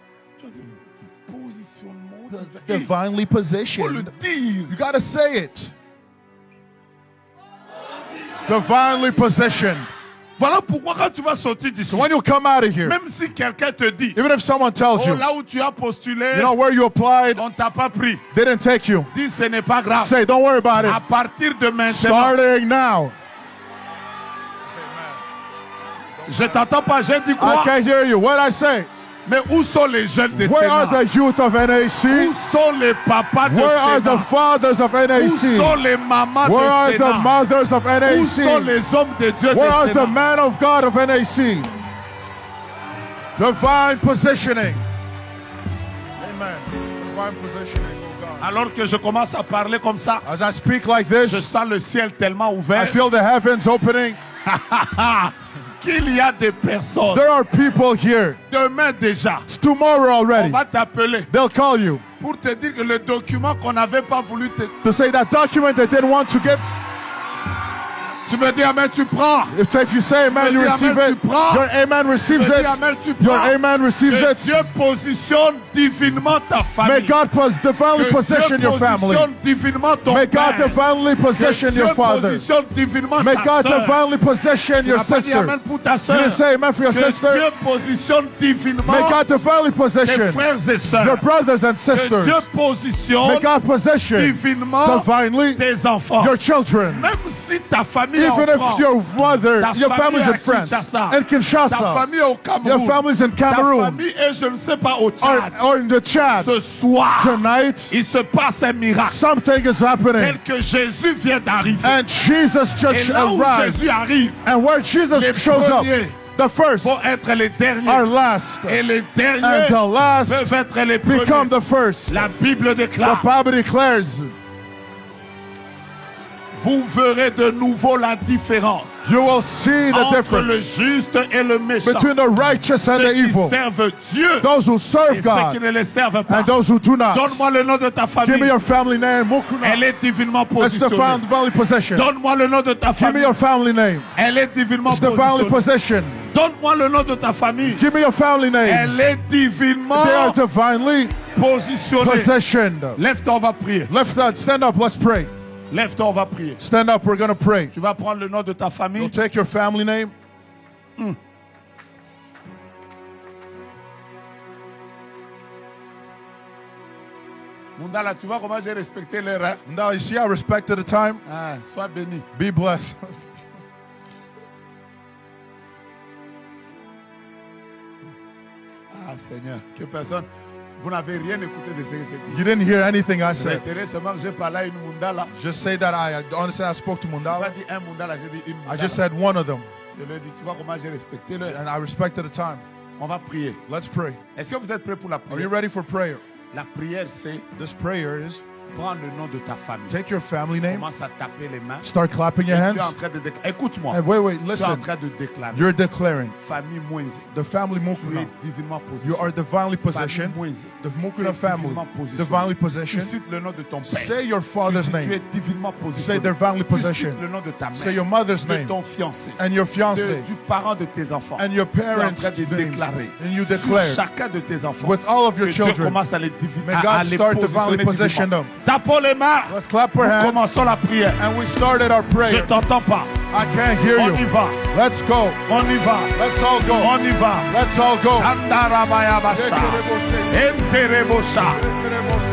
Positionnement divin. Il Divinely faut le positioned. dire. You gotta say it. Divinely positioned. Voilà pourquoi quand tu vas sortir d'ici, So when you come out of here, même si quelqu'un te dit, even if someone tells oh you, là où tu as postulé, you know where you applied, on t'a pas pris. they didn't take you. Dis ce n'est pas grave. Say, don't worry about À it. partir de maintenant, Starting now. je t'entends pas, j'ai dit I quoi? can't hear you. What I say? Mais où sont les jeunes de Where are Sénat? the youth of Où NAC? sont les papas de Where are the Sénat? fathers of Où sont NAC? les mamans Where are de the Sénat? mothers of Où sont NAC? les hommes de Dieu Where are de the Sénat? men of God of NAC? Divine positioning. Amen. Divine positioning, oh God. Alors que je commence à parler comme ça, As I speak like je this, sens le ciel tellement I ouvert feel the heavens opening. qu'il y a des personnes. There are people here. Demain déjà, It's tomorrow on already. va t'appeler They'll call you pour te dire que le document qu'on n'avait pas voulu te... to say that document they didn't want to give. Tu me dis amen, tu prends. If you say amen, you dis receive amen, it. tu prends. Your amen receives Tu me it. dis amen, tu Your prends. amen receives Que it. Dieu positionne divinement ta May famille. God divinely Que position Dieu your family. positionne divinement ton May God père. divinely Que position Dieu your father. positionne divinement May ta God sœur. divinely position Tu your n'as pas dit sister. amen pour ta You sœur. didn't say amen for your Que sister. Dieu positionne divinement May God divinely tes position frères et sœurs. your brothers and Que Dieu sisters. May positionne God position divinement divinely tes enfants. your children. Même si ta famille est en Even France, if your mother, ta your famille family's est in à France Kinshasa, and ta Kinshasa, famille est au Cameroun, your family's in ta Cameroon famille est, je ne sais pas, au or, Tchad. or in the Chad, Ce soir, tonight, il se passe un miracle something is happening. tel que Jésus vient d'arriver. And Jesus Et just là où arrived. Jésus arrive, And where Jesus les shows up, premiers the first vont être les derniers. are last, Et les derniers and the last peuvent être les premiers. become the first. La Bible The déclare, Bible declares, vous verrez de nouveau la différence you will see the entre le difference juste et le méchant. between the righteous and the Ceux qui evil, servent Dieu those who et serve ceux qui God ne les servent pas. and those who do not. Donne-moi le nom de ta Give me famille. your family name, Mukuna. Elle est divinement It's the positionnée. family possession. Donne-moi le nom de ta Give me famille. your family name. Elle est divinement It's the family positionnée. possession. Donne-moi le nom de ta famille. Give me your family name. Elle est divinement They are divinely positionnée. possessioned. Lève-toi, on va prier. Stand up, let's pray. Lève-toi, on va prier. Stand up, we're going to pray. Tu vas prendre le nom de ta famille. You'll take your family name. Mundala, tu vois comment j'ai respecté l'heure. Hein? Now, you see, I respected the time. Ah, sois béni. Be blessed. Ah, Seigneur, que personne. Vous n'avez rien écouté de ce que j'ai dit. You didn't hear anything I J'ai said. intérêt seulement que j'ai parlé à une Mundala. Just say that I honestly I spoke to Je n'ai Mundala. pas dit un Mundala, j'ai dit une I Mundala. just said one of them. Je lui ai dit, tu vois comment j'ai respecté l'heure. And I respected the time. On va prier. Let's pray. Est-ce que vous êtes prêts pour la Are you prière? ready for prayer? La prière, c'est This prayer is prendre le nom de ta famille. take your family name, Commence à taper les mains. start clapping your Tu hands. es en train de déclarer. Écoute-moi. And wait, Tu es en listen. train de déclarer. You're declaring Famille Mwenze. the family Tu es Mukuna. divinement You are positionné. divinely positioned. Famille Mwenze. The Tu Mukuna es family, divinement positionné. divinely Tu positioned. cites le nom de ton père. Say your father's Tu es name. divinement Say positionné. divinely Tu cites positioned. le nom de ta mère. Say your mother's De name ton fiancé. and your fiancé Du parent de tes enfants. and your Tu es en parents' train de names. déclarer. And you Sur declare chacun de tes enfants. with all of your Que Dieu children. commence à les May God start divinely position them. Tapons les mains. Let's clap our Nous hands. commençons la prière. And we started our Je prayer. t'entends pas. I can't hear On y you. va. Let's go. On y va. Let's all go. On y va. Let's all go. Shandarabayabasha. Enterebosha.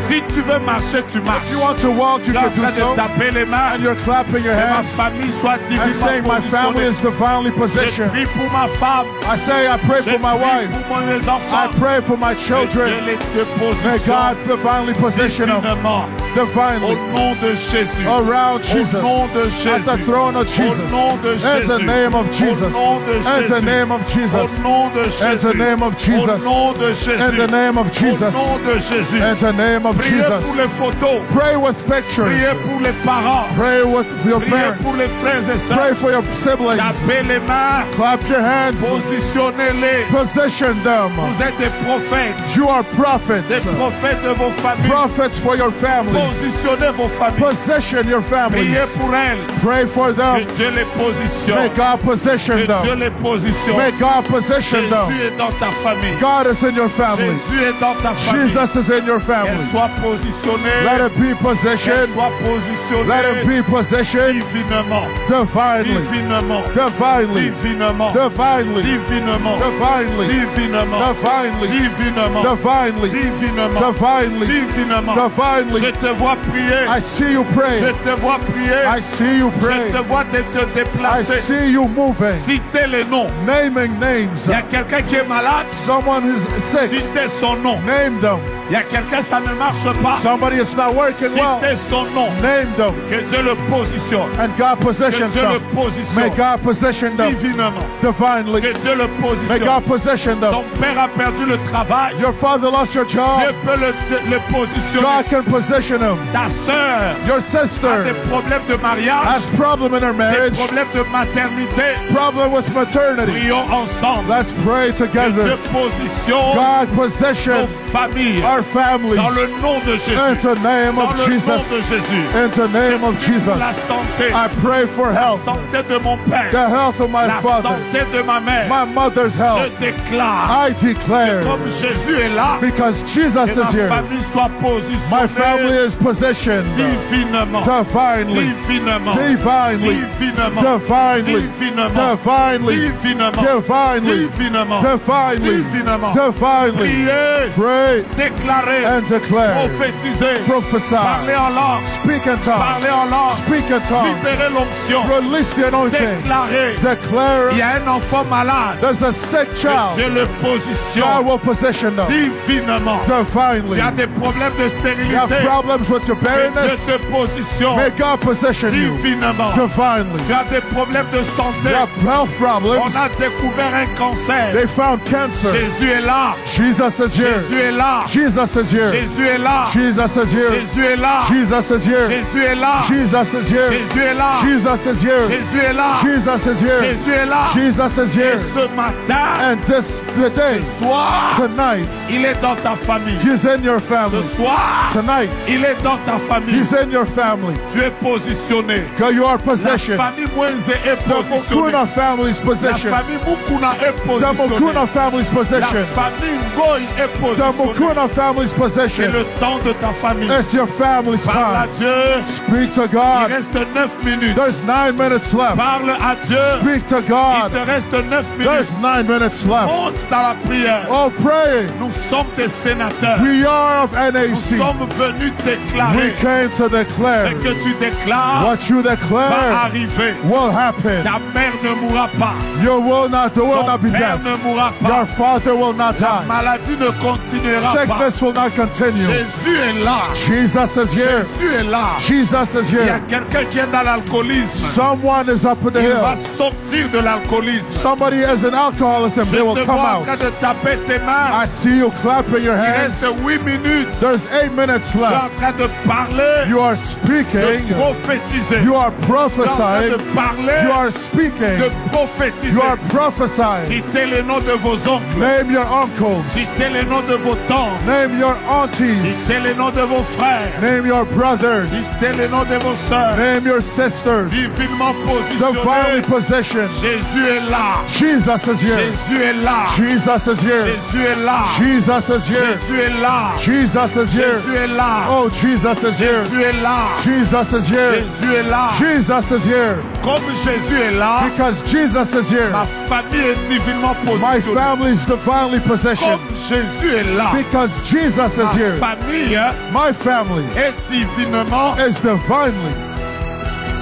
Si tu veux marcher, tu marches. If you want to walk, Tu you es en can do train de so. taper les mains. And you're clapping your Que ma hands famille soit and divinement saying, my family positionnée. is divinely Je positioned. prie pour ma femme. I say, I pray Je for my prie wife. pour mes I enfants. pray for my Que children. Dieu les May dépositionne God divinely position them divinement. Au divinely nom de Jésus. around Au Jesus. nom de At Jésus. the throne of Jesus. Au nom de In Jésus. the name of Jesus. Au nom de In the Jésus. name of Jesus. Au nom de In Jésus. the name of Jesus. Au nom de Jésus. In the name of Jesus. Au nom de Jésus. In the name of Priez Jesus. pour les photos. Pray with pictures. Priez pour les parents. Pray with your Priez pour parents. les frères et Pray sœurs. for your siblings. Tapez les mains. Clap your hands. Positionnez-les. Position them. Vous êtes des prophètes. You are Des prophets. prophètes de vos familles. Prophets for your families. Positionnez vos familles. Position your families. Priez pour elles. Pray for Que them. Dieu les May positionne. God position Que Dieu them. les positionne. May God position them. Jésus est dans ta famille. God is in your family. Jésus est dans ta famille. Jesus is in your Qu'elle family. soit positionnée. Let it be Qu'elle positioned. soit positionnée. Let it be positioned Divinement. divinely. Divinement. Divinely. Divinement. Divinely. Divinement. Divinely. Divinement. Divinely. Divinement. Divinely. Divinement. Divinely. Divinement. Divinely. Je te vois prier. I see you Je pray. te vois prier. I see you Je pray. te vois te I déplacer. see you moving. Citez les noms. Naming names. Il y a quelqu'un qui est malade. Someone who's sick. Citez son nom. Name them. Il y a quelqu'un, ça ne marche pas. Somebody is not working well. Citez son nom. Name them. Que Dieu le positionne. And God Que positions Dieu le them. positionne. May God position them Divinement. divinely. Que Dieu le May positionne. God position them. Ton père a perdu le travail. Your father lost your Dieu job. peut le positionner. God can position him. Ta sœur Your a sister des problèmes de mariage, has problem in her des marriage, problèmes de maternité. problem with maternity. Prions ensemble. Let's pray Que Dieu together. positionne God nos position familles. our our families. Dans le nom de Jésus. In the name Dans of le nom Jesus. de Jésus. In the name of Je prie Jesus. pour la santé. I pray for La health. santé de mon père. The health of my La father. santé de ma mère. My mother's Je health. déclare. I declare. Comme Jésus est là. Because Jesus Que ma is here. famille soit positionnée. My family is positioned. Divinement. Divinely. Divinement. Divinely. Divinement. Divinely. Divinement. Divinely. Divinement. Divinely. Divinement. Divinely. Divinement. Divinely. Priez. Pray Déclarer. and declare. Prophétiser. Prophesy. Parler en langue. Speak in tongues. Parler en langue. Speak in tongues. Libérer l'onction. Release the anointing. Déclarer. Il y Declare a un enfant malade. there's a sick Je child. le God positionne will position them divinement. divinely. Il y a des problèmes de You have stérilité. problems with your Je barrenness. te positionne May God position you divinement. divinely. Tu as des problèmes de santé. You have health On problems. a découvert un cancer. They found cancer. Jésus est là. Jesus is here. Jésus est là. Jesus is here. Jésus est là. Jesus is here. Jésus est là. Jesus is here. Jésus est là. Jesus is here. Jésus est là. Jesus is here. Jésus est là. Jesus is here. Jésus est là. Jesus is Et here. ce matin, And this today, soir, tonight, il est dans ta famille. He's in your Ce family. soir, Tonight, il est dans ta famille. He's in your family. Tu es positionné. God, you are La positioned. famille Mwenze est The positionnée. Mukuna family's La position. famille Mukuna est The positionnée. Mukuna family's La position. famille Ngoy est The positionnée. Mukuna family's C'est position. le temps de ta famille. It's your family's Parle à time. Dieu. Speak to Il God. reste 9 minutes. There's 9 minutes left. Parle à Dieu. Speak to Il God. te reste 9 minutes. There's 9 minutes left. Monte dans la prière. Oh, pray. Nous sommes des sénateurs. We are of Nous NAC. sommes venus We déclarer came to declare ce que tu déclares what you va declare arriver. will happen. Ta mère ne mourra pas. You will not be Ton père dead. ne mourra pas. Your father will not La die. maladie ne continuera pas. Sickness will not continue. Jésus est là. Jesus is here. Jésus est là. Jesus is Il y a here. quelqu'un qui est dans l'alcoolisme. Someone is up in the Il va hill. sortir de l'alcoolisme. Somebody is in alcoholism. Je They will te come vois en train out. de taper tes mains. I see you clapping your Il hands. reste 8 minutes. There's 8 minutes Tu es en left. train de parler, You are de speaking. prophétiser. You are Tu es en train prophesying. de parler, You are de speaking. prophétiser. You are prophesying. Citez les noms de vos oncles. Name your uncles. Citez les noms de vos tantes. Name your aunties. Citez les noms de vos frères. Name your brothers. Citez les noms de vos sœurs. Name your sisters. Divinement Divinely positionné. positioned. Jésus est là. Jesus is here. Jésus est là. Jesus is here. Jésus est là. Jesus is here. Jésus est là. Jesus is here. Jésus est là. Oh, Jesus is here. Jésus est là. Jesus is here. Jésus est là. Jesus is here. Comme Jésus est là, Because Jesus is here. ma famille est divinement My positionnée. family is divinely positioned. Comme Jésus est là, Because Jesus is ma here. famille My family est divinement is divinely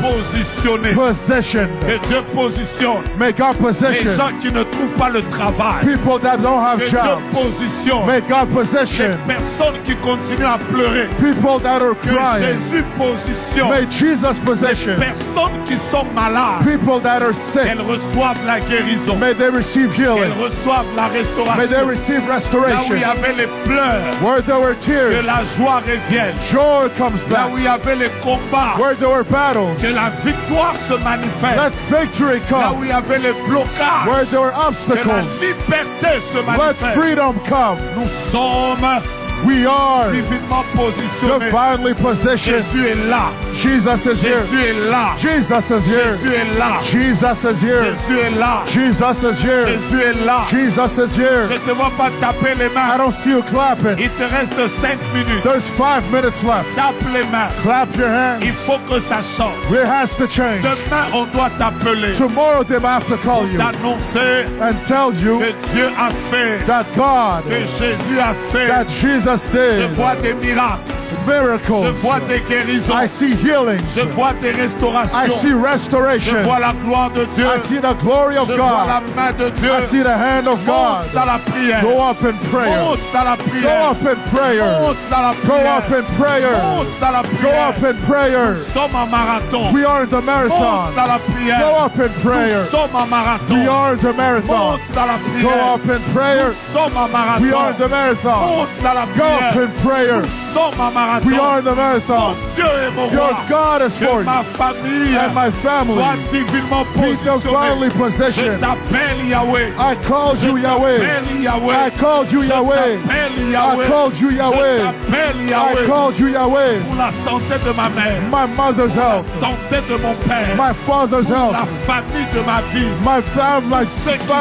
positionnée. positioned. Que Dieu positionne May God les position gens qui ne trouvent pas le travail. people that don't have Que Dieu jobs. positionne May God les position personnes qui continuent à pleurer. people that are Que crying. Jésus positionne May Jesus les position personnes qui sont malades. people that are sick. Qu'elles reçoivent la guérison. May they receive Qu'elles healing. reçoivent la May they restauration. receive Là où il y restoration. avait les pleurs, Where there were que tears, la joie revienne. joy comes Là back. où il y avait les combats, Where there were battles, que la victoire se manifeste. let victory Là où come. il y avait les blocages, Where there were que la obstacles, liberté se let manifeste. freedom come. Nous sommes We are divinement positionnés. divinely positioned. Jésus est là. Jesus is here. Jésus est là. Jesus is here. Jésus est là. Jesus is here. Jésus est là. Jesus is here. Jésus est là. Jesus is Je here. ne te vois pas taper les I mains. don't see you clapping. Il te reste 5 minutes. There's 5 minutes left. Tape les mains. Clap your Il hands. faut que ça change. It has to change. Demain, on doit t'appeler. Tomorrow they may have to call you D'annoncer and tell you que Dieu a fait, that God, que Jésus a fait. that Jesus Je did vois des miracles. Je miracles. vois des guérisons. I see healings. Je vois des I restaurations. see Je restoration. vois la gloire de Dieu. I see the glory of Je vois la God. main de Dieu. I see the hand of Monte dans God. la prière. Go up in prayer. Monte dans la Go prière. up in prayer. Monte dans la Go prière. up in prayer. Monte dans la Go prière. up in prayer. Nous sommes en marathon. We are in the Monte marathon. dans la prière. Go up in prayer. Nous sommes en marathon. We are in the marathon. Monte dans la Go prière. up in prayer. Nous sommes en marathon. We are in the marathon. Monte dans la Go up prière. in prayer. Nous sommes en marathon. We are in the Mon marathon. Dieu est mon Your roi. God is Que for ma you. famille And my family soit divinement be divinely positionnée. Je positioned. t'appelle Yahweh. I called you Yahweh. T'appelle Yahweh. I called you Je Yahweh. t'appelle Yahweh. I called you Je Yahweh. t'appelle I Yahweh. called you Yahweh. Pour la santé de ma mère. My mother's La health. santé de mon père. My father's Pour health. la famille de ma vie. My family, Ceux qui sont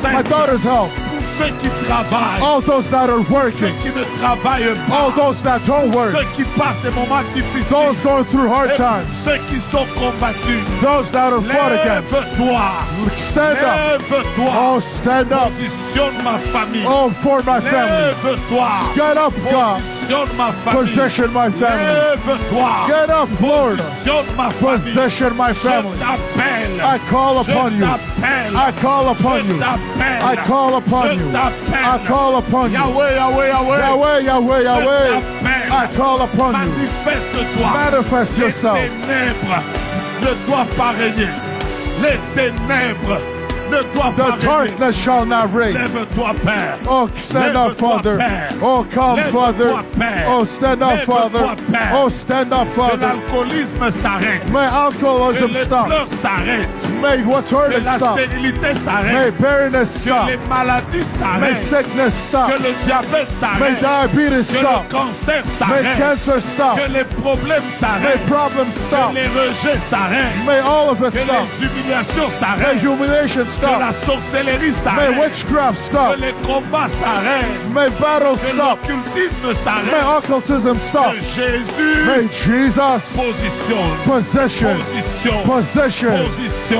my enceintes. daughter's health. Pour ceux qui travaillent. All those that are Ceux working. qui ne travaillent All pas. those that don't work. Ceux qui passent des moments difficiles. Those going through hard Et times. ceux qui sont combattus. Those that are fought against. Lève-toi. Stand up. Lève-toi. Oh, stand up. Positionne ma famille. Oh, for my family. Lève-toi. Get up, God. Positionne ma famille. Position my family. Lève-toi. Get up, Lord. Positionne ma famille. Position my family. Je t'appelle. I call upon Je you. t'appelle. I call upon Je you. t'appelle. I call upon Je you. t'appelle. I call upon you. Yahweh, Yahweh, Yahweh. Yahweh, Yahweh, Je Yahweh. t'appelle. I call upon you. Manifeste-toi. Manifest Les yourself. ténèbres ne doivent pas régner. Les ténèbres ne doivent pas The régner. darkness shall not reign. Lève-toi, Père. Oh, stand up, Lève-toi, Father. Père. Oh, come, Lève-toi, Father. Père. Oh, stand up, Lève-toi, Father. Père. Oh, stand up, Que Father. l'alcoolisme s'arrête. May Que alcoholism les stop. pleurs s'arrêtent. May what's Que hurting la stop. stérilité May s'arrête. barrenness Que stop. les maladies May s'arrêtent. sickness stop. Que le diabète May s'arrête. diabetes Que stop. le cancer May s'arrête. cancer stop. Que les problèmes May s'arrêtent. problems Que stop. les rejets s'arrêtent. May all of it Que stop. les humiliations May s'arrêtent. humiliation Que stop. la sorcellerie May s'arrête. witchcraft Que stop. les combats s'arrêtent. May battles Que stop. l'occultisme May s'arrête. occultism stop. Que Jésus May Jesus positionne. position. Position. Position. Position.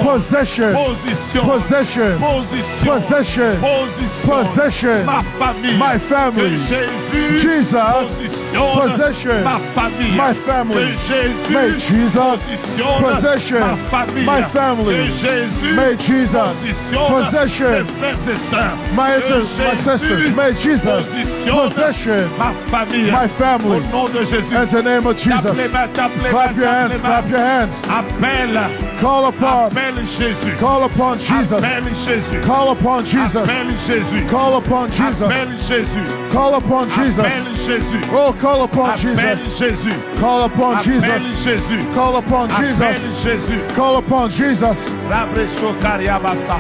Position. Position. Position. Position. Possession. Position. Possession. Ma famille. My Que family. Jésus Jesus. positionne Possession. ma famille. My family. Que Jésus May Jesus. positionne Possession. ma famille. My family. Que Jésus May Jesus. positionne Possession. mes frères et sœurs. My Que sisters. May Jesus. positionne Possession. ma famille. My family. Au nom de Jésus. In the name of Jesus. Tape les mains, tape les Clap mains, your tape hands. les Clap mains. your hands. Appelle. Call upon. Appelle Jésus. Call upon Jesus. Appelle Jésus. Call upon Jesus. Appelle Jésus. Call upon Jesus. Appelle Jésus. Call upon Jesus. Appelle Jésus. Oh, call upon Appelle Jesus. Jésus. Call upon Appelle Jesus. Jésus. Call upon Appelle Jesus. Jésus. Call upon Jesus. Rabresho Kariabasa.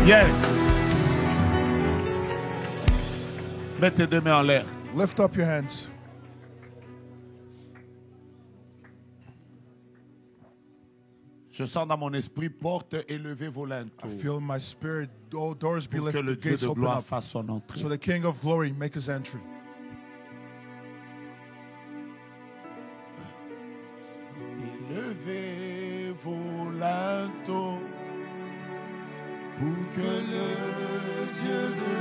Yes. Mets tes deux mains en l'air. Lift up your hands. Je sens dans mon esprit, porte élevée volante. I feel in my spirit, all doors be Pour que le lifted, Dieu gates de open gloire up. fasse son entrée. So the King of Glory make his entry. Élevée volante. Pour que le Dieu de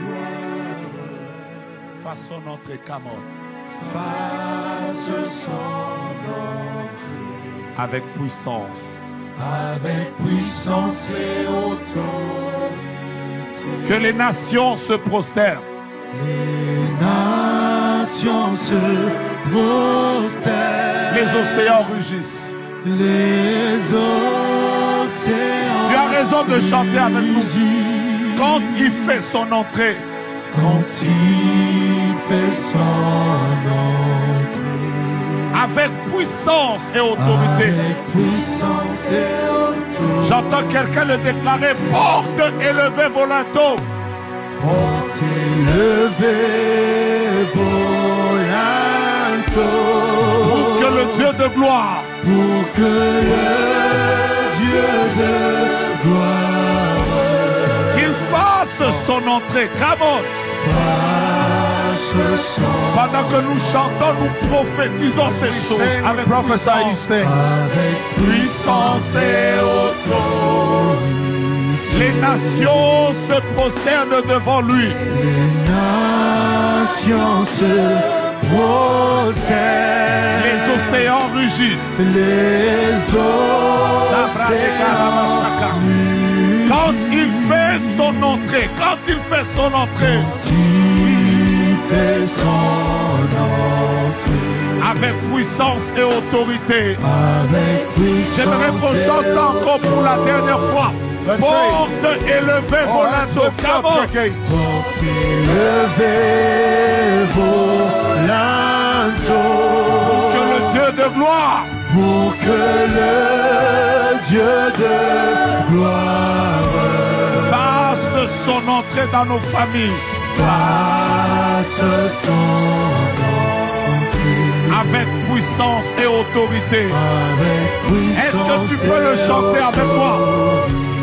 gloire fasse son entrée. Come on. Fasse son entrée Avec puissance. avec puissance et autorité. Que les nations se prosternent. Les nations se prosternent. Les océans rugissent. Les océans. Tu as raison de chanter avec nous. rugissent. Quand il fait son entrée, Quand il fait son entrée. avec puissance et autorité. Avec puissance et autorité. J'entends quelqu'un le déclarer. Porte élevée volanto. Porte élevée volanto. Pour que le Dieu de gloire Pour que le Dieu de gloire qu'il fasse son entrée. Come on. fasse son Pendant que nous chantons, nous prophétisons ces choses Sing, avec prophesy these puissance. things. avec puissance et autorité. Les nations se prosternent devant lui. Les nations se prosternent. Les océans rugissent. Les océans rugissent. Quand il fait son entrée, quand il fait son entrée, Il fait son entrée avec puissance et autorité. avec puissance. J'aimerais qu'on chante ça encore pour la dernière fois. Let's Porte élevée Oh, let's volanto. lift Come up on. your gates. Porte élevée de gloire pour que le Dieu de gloire fasse son entrée dans nos familles fasse son entrée avec puissance et autorité. avec puissance. Est-ce que tu peux le chanter avec moi?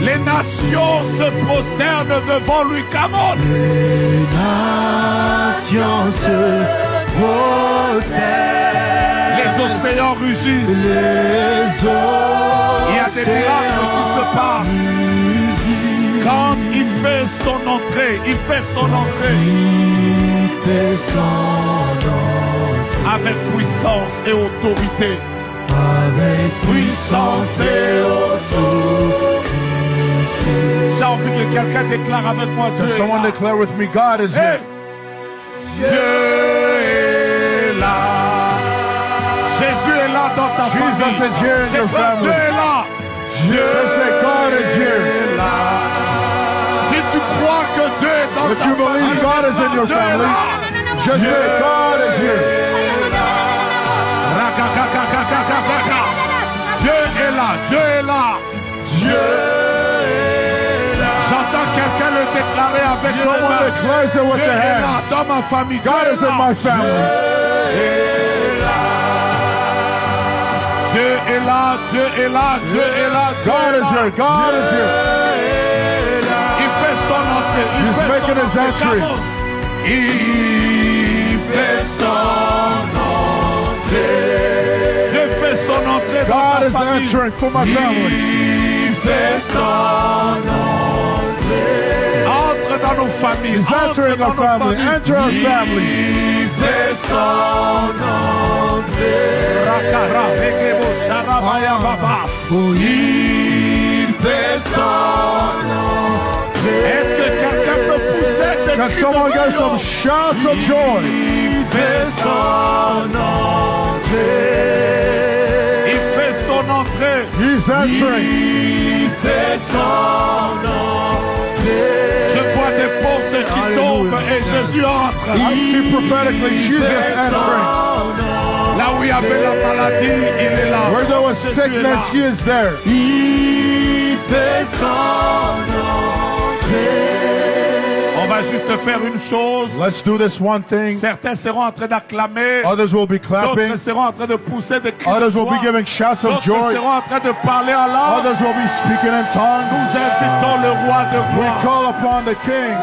Les nations se prosternent devant lui. Come on. Les nations se prosternent. Les océans rugissent. Les Il y a des miracles qui se passent. rugissent. Quand il fait son entrée, il fait son entrée Il fait son entrée avec puissance et autorité. avec puissance et autorité. J'ai envie que quelqu'un déclare avec moi Dieu Can est someone là. declare with me, God is Hey! here. Dieu est là. Jésus est là dans ta famille. Jesus is here in your Dieu family. est là. Dieu Just say, God is here. est là. Si tu crois que Dieu est dans If ta you believe famille, God is in your Dieu est family, là. just say, God is here. Rakakakakakakaka. Dieu est là. Dieu est là. Dieu est là. J'entends quelqu'un le déclarer avec ses Someone mains. declares it with Dieu their est là hands. dans ma famille. God is in my family. Dieu est là, Dieu est là, Dieu est là, Dieu God est is là. here. God is here. Il fait son entrée. Il He's fait making son his entrée. entry. Come on. Il fait son entrée. Dieu fait son entrée dans God ta is famille. answering for my family. Il fait son entrée. Entre dans nos familles. He's Entre entering dans our nos family. familles. Enter our families. Il fait son entrée. Rakara, Rekebo, Sharabaya, Baba. Il fait son entrée. Est-ce que quelqu'un peut pousser des Can cris someone de get some joie? shouts of joy? Il fait son entrée. Il fait son entrée. He's entering. Il fait son entrée. Je vois des portes qui Alléluia. tombent et Jésus entre. I see prophetically Jesus entering. Là où il y avait la maladie, il est là. Where there was Jésus est là. sickness, He is there. Il fait son entrée. On va juste faire une chose. Let's do this one thing. Certains seront en train d'acclamer. Others will be clapping. D'autres seront en train de pousser des cris de Others will joie. be giving shouts of D'autres joy. seront en train de parler en langue. Others will be speaking in tongues. Nous invitons le roi de We gloire. call upon the King.